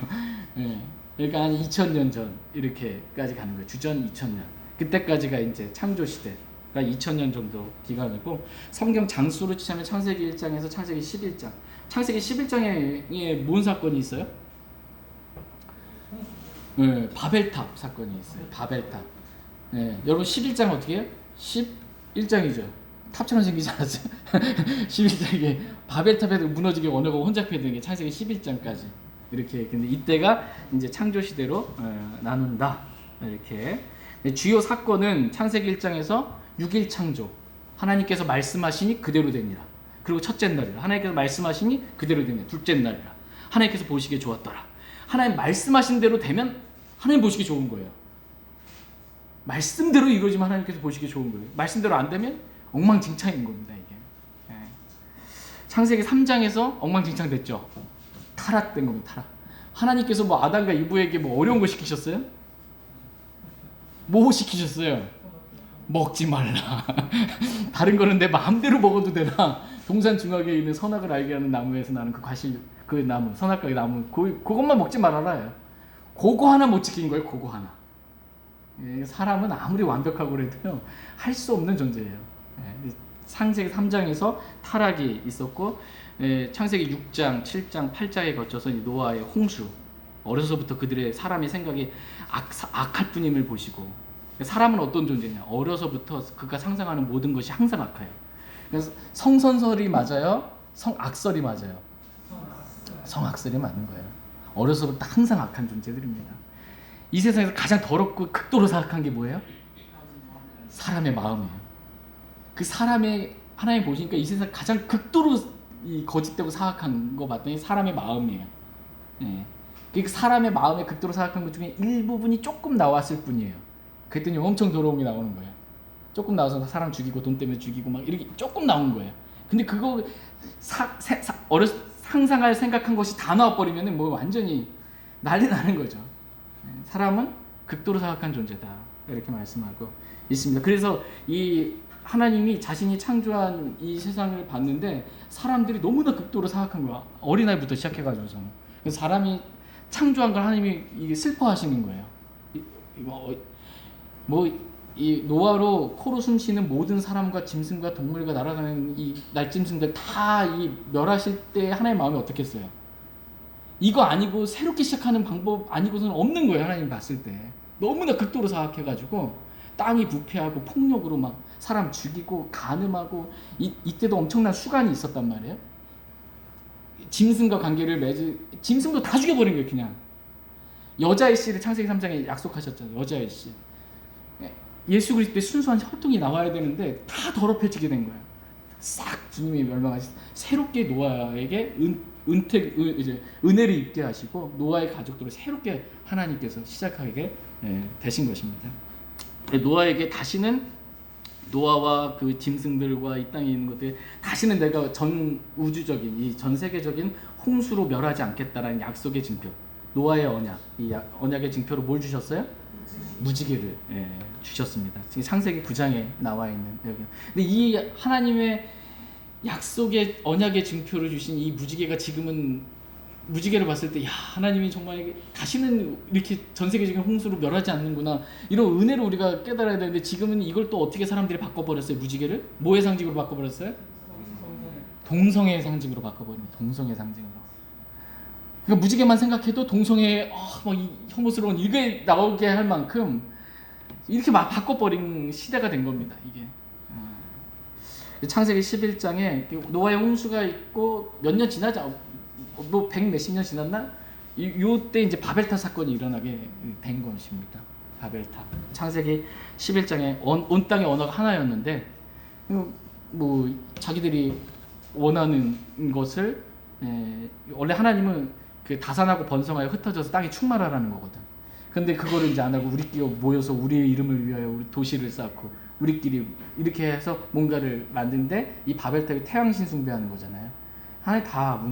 그러니까 한 2000년 전 이렇게까지 가는 거예요. 주전 2000년. 그때까지가 이제 창조 시대가 2000년 정도 기간이고, 성경 장수로 치자면 창세기 1장에서 창세기 11장. 창세기 11장에 무슨 사건이 있어요? 바벨탑 사건이 있어요. 바벨탑. 여러분 11장 어떻게 해요? 11장이죠. 탑처럼 생기지 않았어요? 11장에 바벨탑에 무너지게 언어가 혼잡해 있는 게 창세기 11장까지 이렇게. 근데 이때가 이제 창조 시대로 나눈다. 이렇게. 주요 사건은 창세기 1장에서 6일 창조. 하나님께서 말씀하시니 그대로 되니라. 그리고 첫째 날이라. 하나님께서 말씀하시니 그대로 되니라. 둘째 날이라. 하나님께서 보시기에 좋았더라. 하나님 말씀하신 대로 되면 하나님 보시기 좋은 거예요. 말씀대로 이루어지면 하나님께서 보시기 좋은 거예요. 말씀대로 안 되면 엉망진창인 겁니다, 이게. 창세기 3장에서 엉망진창 됐죠. 타락된 겁니다, 타락. 하나님께서 뭐 아담과 이브에게 뭐 어려운 거 시키셨어요? 뭐 시키셨어요? 먹지 말라. 다른 거는 내 마음대로 먹어도 되나? 동산 중앙에 있는 선악을 알게 하는 나무에서 나는 그 과실, 그 나무, 선악과의 나무, 그것만 먹지 말아라요. 그거 하나 못 지킨 거예요. 그거 하나. 사람은 아무리 완벽하고 그래도요, 할 수 없는 존재예요. 창세기 3장에서 타락이 있었고, 창세기 6장, 7장, 8장에 거쳐서 노아의 홍수, 어려서부터 그들의 사람의 생각이 악할 뿐임을 보시고, 사람은 어떤 존재냐? 어려서부터 그가 상상하는 모든 것이 항상 악해요. 그래서 성선설이 맞아요? 성악설이 맞아요? 성악설이 맞는 거예요. 어려서부터 항상 악한 존재들입니다. 이 세상에서 가장 더럽고 극도로 사악한 게 뭐예요? 사람의 마음이에요. 그 사람의, 하나님 보시니까 이 세상 가장 극도로 이 거짓되고 사악한 거 봤더니 사람의 마음이에요. 그 사람의 마음에 극도로 사악한 것 중에 일부분이 조금 나왔을 뿐이에요. 그랬더니 엄청 더러운 게 나오는 거예요. 조금 나와서 사람 죽이고 돈 때문에 죽이고 막 이렇게 조금 나온 거예요. 근데 그거 상상할 생각한 것이 다 나와버리면 뭐 완전히 난리 나는 거죠. 사람은 극도로 사악한 존재다, 이렇게 말씀하고 있습니다. 그래서 이 하나님이 자신이 창조한 이 세상을 봤는데 사람들이 너무나 극도로 사악한 거야. 어린아이부터 시작해가지고서는. 그래서 사람이 창조한 걸 하나님이 이게 슬퍼하시는 거예요. 이 노아로 코로 숨쉬는 모든 사람과 짐승과 동물과 날아다니는 이 날짐승들 다 이 멸하실 때 하나님의 마음이 어떻겠어요? 이거 아니고 새롭게 시작하는 방법 아니고서는 없는 거예요. 하나님 봤을 때 너무나 극도로 사악해가지고 땅이 부패하고 폭력으로 막 사람 죽이고 간음하고 이때도 엄청난 수간이 있었단 말이에요. 짐승과 관계를 맺은 짐승도 다 죽여버린 거예요. 그냥 여자의 씨를 창세기 3장에 약속하셨잖아요. 여자의 씨. 예수 그리스도의 순수한 혈통이 나와야 되는데 다 더럽혀지게 된 거예요. 싹 주님이 멸망하시 새롭게 노아에게 은혜를 입게 하시고 노아의 가족들을 새롭게 하나님께서 시작하게 되신 것입니다. 노아에게 다시는 노아와 그 짐승들과 이 땅에 있는 것들 다시는 내가 전 우주적인 이 전 세계적인 홍수로 멸하지 않겠다라는 약속의 징표, 노아의 언약, 이 언약의 징표로 뭘 주셨어요? 무지개를 주셨습니다. 지금 창세기 9장에 나와 있는 여기. 근데 이 하나님의 약속의 언약의 징표를 주신 이 무지개가 지금은 무지개를 봤을 때 야, 하나님이 정말 다시는 이렇게 전 세계적인 홍수로 멸하지 않는구나, 이런 은혜를 우리가 깨달아야 되는데 지금은 이걸 또 어떻게 사람들이 바꿔버렸어요? 무지개를 뭐의 상징으로 바꿔버렸어요? 동성애의 상징으로 바꿔버립니다. 동성애 상징으로. 그러니까 무지개만 생각해도 동성애 이 혐오스러운 이게 나오게 할 만큼 이렇게 막 바꿔버린 시대가 된 겁니다. 이게 창세기 11장에 노아의 홍수가 있고 몇 년 지나지 뭐 100 몇십 년 지났나? 요때 이제 바벨탑 사건이 일어나게 된 것입니다. 바벨탑. 창세기 11장에 온 땅의 언어가 하나였는데 뭐 자기들이 원하는 것을 원래 하나님은 그 다산하고 번성하여 흩어져서 땅이 충만하라는 거거든. 근데 그거를 이제 안 하고 우리끼리 모여서 우리의 이름을 위하여 우리 도시를 쌓고 우리끼리 이렇게 해서 뭔가를 만드는데 이 바벨탑이 태양신 숭배하는 거잖아요. 하나님 다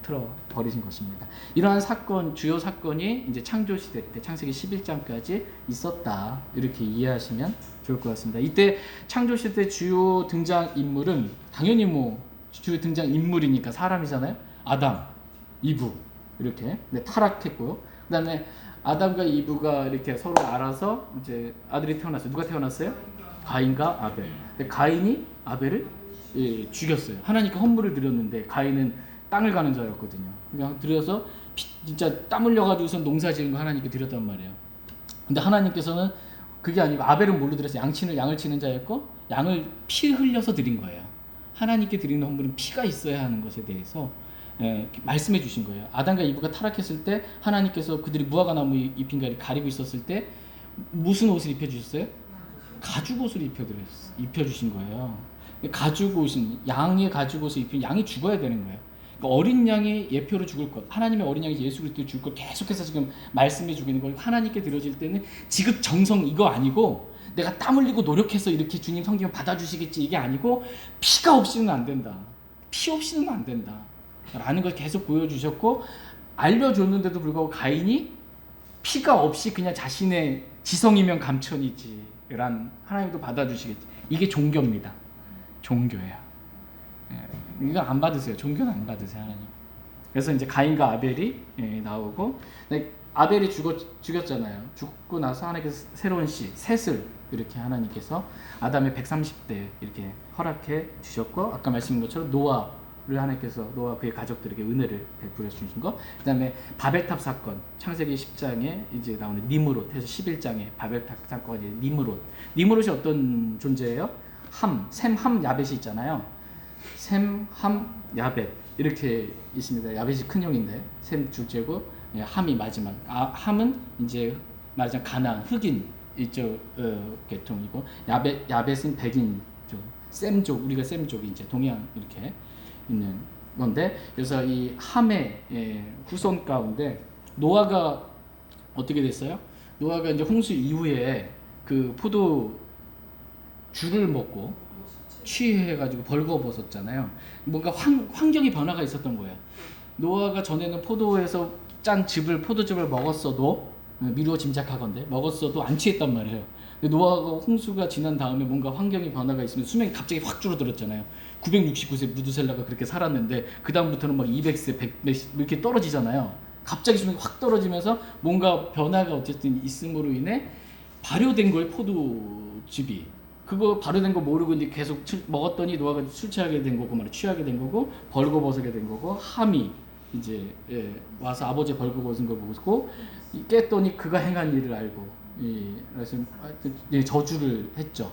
틀어 버리신 것입니다. 이러한 사건, 주요 사건이 이제 창조 시대 때 창세기 11장까지 있었다, 이렇게 이해하시면 좋을 것 같습니다. 이때 창조 시대 주요 등장 인물은 당연히 주요 등장 인물이니까 사람이잖아요. 아담, 이브 이렇게 타락했고요. 그다음에 아담과 이브가 이렇게 서로 알아서 이제 아들이 태어났어요. 누가 태어났어요? 가인과 아벨. 근데 가인이 아벨을 죽였어요. 하나님께 헌물을 드렸는데 가인은 땅을 가는 자였거든요. 그냥 드려서 진짜 땀 흘려가지고서 농사 지은 거 하나님께 드렸단 말이에요. 근데 하나님께서는 그게 아니고 아벨은 뭘로 드렸어요? 양을 치는 자였고 양을 피 흘려서 드린 거예요. 하나님께 드리는 헌물은 피가 있어야 하는 것에 대해서 말씀해 주신 거예요. 아담과 이브가 타락했을 때 하나님께서 그들이 무화과 나무 잎인 가를 가리고 있었을 때 무슨 옷을 입혀주셨어요? 가죽 옷을 입혀주신 거예요. 가죽 옷은 양의 가죽 옷을 입히면 양이 죽어야 되는 거예요. 그러니까 어린 양이 예표로 죽을 것, 하나님의 어린 양이 예수 그리스도 죽을 걸 계속해서 지금 말씀해 주고 있는 거예요. 하나님께 드려질 때는 지극 정성 이거 아니고 내가 땀 흘리고 노력해서 이렇게 주님 성경을 받아주시겠지 이게 아니고 피가 없이는 안 된다. 피 없이는 안 된다. 라는 걸 계속 보여주셨고 알려줬는데도 불구하고 가인이 피가 없이 그냥 자신의 지성이면 감천이지 란 하나님도 받아주시겠지. 이게 종교입니다. 종교예요. 예, 이거 안 받으세요. 종교는 안 받으세요, 하나님. 그래서 이제 가인과 아벨이 나오고, 아벨이 죽였잖아요. 죽고 나서 하나님께서 새로운 씨, 셋을 이렇게 하나님께서 아담의 130대 이렇게 허락해 주셨고, 아까 말씀드린 것처럼 노아를 하나님께서 노아 그의 가족들에게 은혜를 베풀어 주신 거. 그다음에 바벨탑 사건, 창세기 10장에 이제 나오는 니므롯, 해서 11장에 바벨탑 사건이 니므롯이 어떤 존재예요? 셈, 함, 야벳이 있잖아요. 셈, 함, 야벳 이렇게 있습니다. 야벳이 큰 형인데 셈 둘째고 함이 마지막. 함은 이제 마지막 가나안 흑인 이쪽 계통이고, 야벳은 백인족, 셈족, 우리가 셈족이 이제 동양 이렇게 있는 건데, 그래서 이 함의 후손 가운데 노아가 어떻게 됐어요? 노아가 이제 홍수 이후에 그 포도 줄을 먹고 취해가지고 벌거벗었잖아요. 뭔가 환경이 변화가 있었던 거예요. 노아가 전에는 포도에서 짠 포도즙을 먹었어도, 미루어 짐작하건대 먹었어도 안 취했단 말이에요. 근데 노아가 홍수가 지난 다음에 뭔가 환경이 변화가 있으면 수명이 갑자기 확 줄어들었잖아요. 969세 무두셀라가 그렇게 살았는데 그 다음부터는 막 200세, 100세 이렇게 떨어지잖아요. 갑자기 수명이 확 떨어지면서 뭔가 변화가 어쨌든 있음으로 인해 발효된 거예요, 포도즙이. 그거 발효된 거 모르고 이제 계속 먹었더니 노아가 술 취하게 된 거고, 취하게 된 거고, 벌거벗게 된 거고, 함이 이제 와서 아버지 벌거벗은 걸 보고 깼더니 그가 행한 일을 알고, 그래서 저주를 했죠.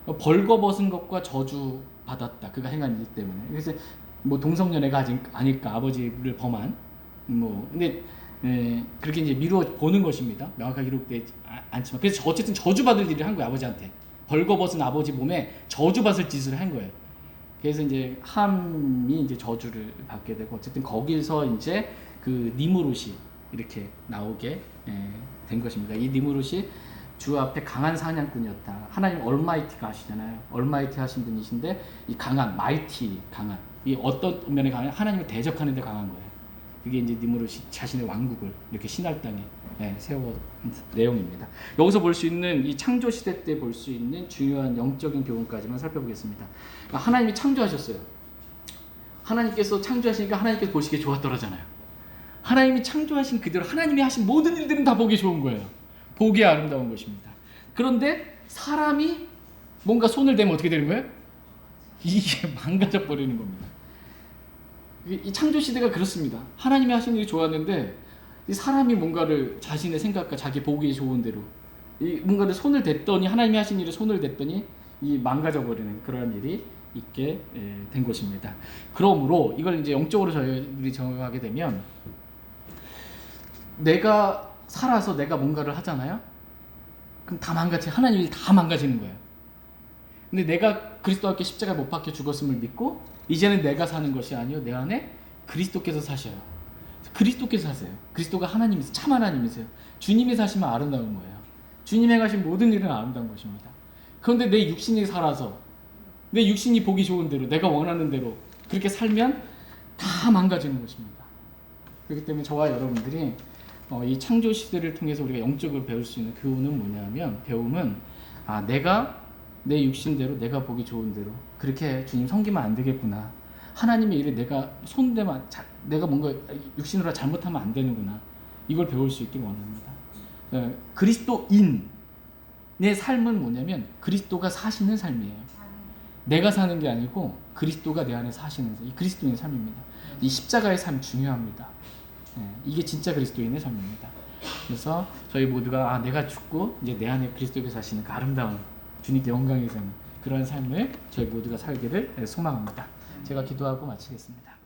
벌거벗은 것과 저주 받았다. 그가 행한 일 때문에. 그래서 뭐 동성연애가 아닐까, 아버지를 범한. 근데 그렇게 이제 미루어 보는 것입니다. 명확하게 기록되지 않지만. 그래서 어쨌든 저주받을 일을 한 거예요, 아버지한테. 벌거벗은 아버지 몸에 저주받을 짓을 한 거예요. 그래서 이제 함이 이제 저주를 받게 되고, 어쨌든 거기서 이제 그 니므롯이 이렇게 나오게 된 것입니다. 이 니므롯이 주 앞에 강한 사냥꾼이었다. 하나님 얼마이티가 아시잖아요. 얼마이티 하신 분이신데, 이 강한, 마이티 강한, 이 어떤 면에 강한, 하나님을 대적하는 데 강한 거예요. 그게 이제 니므롯이 자신의 왕국을 이렇게 신할 땅에 세워 내용입니다. 여기서 볼 수 있는 이 창조 시대 때 볼 수 있는 중요한 영적인 교훈까지만 살펴보겠습니다. 그러니까 하나님이 창조하셨어요. 하나님께서 창조하시니까 하나님께서 보시기에 좋았더라잖아요. 하나님이 창조하신 그대로 하나님이 하신 모든 일들은 다 보기 좋은 거예요. 보기에 아름다운 것입니다. 그런데 사람이 뭔가 손을 대면 어떻게 되는 거예요? 이게 망가져 버리는 겁니다. 이 창조 시대가 그렇습니다. 하나님이 하신 일이 좋았는데 이 사람이 뭔가를 자신의 생각과 자기 보기에 좋은 대로 뭔가를 손을 댔더니, 하나님이 하신 일에 손을 댔더니 이 망가져 버리는 그런 일이 있게 된 것입니다. 그러므로 이걸 이제 영적으로 저희들이 정하게 되면, 내가 살아서 내가 뭔가를 하잖아요. 그럼 다 하나님이 다 망가지는 거예요. 근데 내가 그리스도와 함께 십자가에 못 박혀 죽었음을 믿고 이제는 내가 사는 것이 아니요 내 안에 그리스도께서 사셔요. 그리스도께서 사세요. 그리스도가 하나님이세요. 참 하나님이세요. 주님이 사시면 아름다운 거예요. 주님이 행하신 모든 일은 아름다운 것입니다. 그런데 내 육신이 살아서 내 육신이 보기 좋은 대로, 내가 원하는 대로 그렇게 살면 다 망가지는 것입니다. 그렇기 때문에 저와 여러분들이 이 창조 시대를 통해서 우리가 영적으로 배울 수 있는 교훈은 뭐냐면, 배움은 내가 내 육신대로, 내가 보기 좋은 대로 그렇게 주님 섬기면 안 되겠구나. 하나님의 일에 내가 손대면, 내가 뭔가 육신으로 잘못하면 안 되는구나. 이걸 배울 수 있길 원합니다. 그리스도인의 삶은 뭐냐면 그리스도가 사시는 삶이에요. 내가 사는 게 아니고 그리스도가 내 안에 사시는 삶. 이 그리스도인의 삶입니다. 이 십자가의 삶 중요합니다. 이게 진짜 그리스도인의 삶입니다. 그래서 저희 모두가 내가 죽고 이제 내 안에 그리스도께서 사시는 그 아름다운 주님께 영광이 되는 그런 삶을 저희 모두가 살기를 소망합니다. 제가 기도하고 마치겠습니다.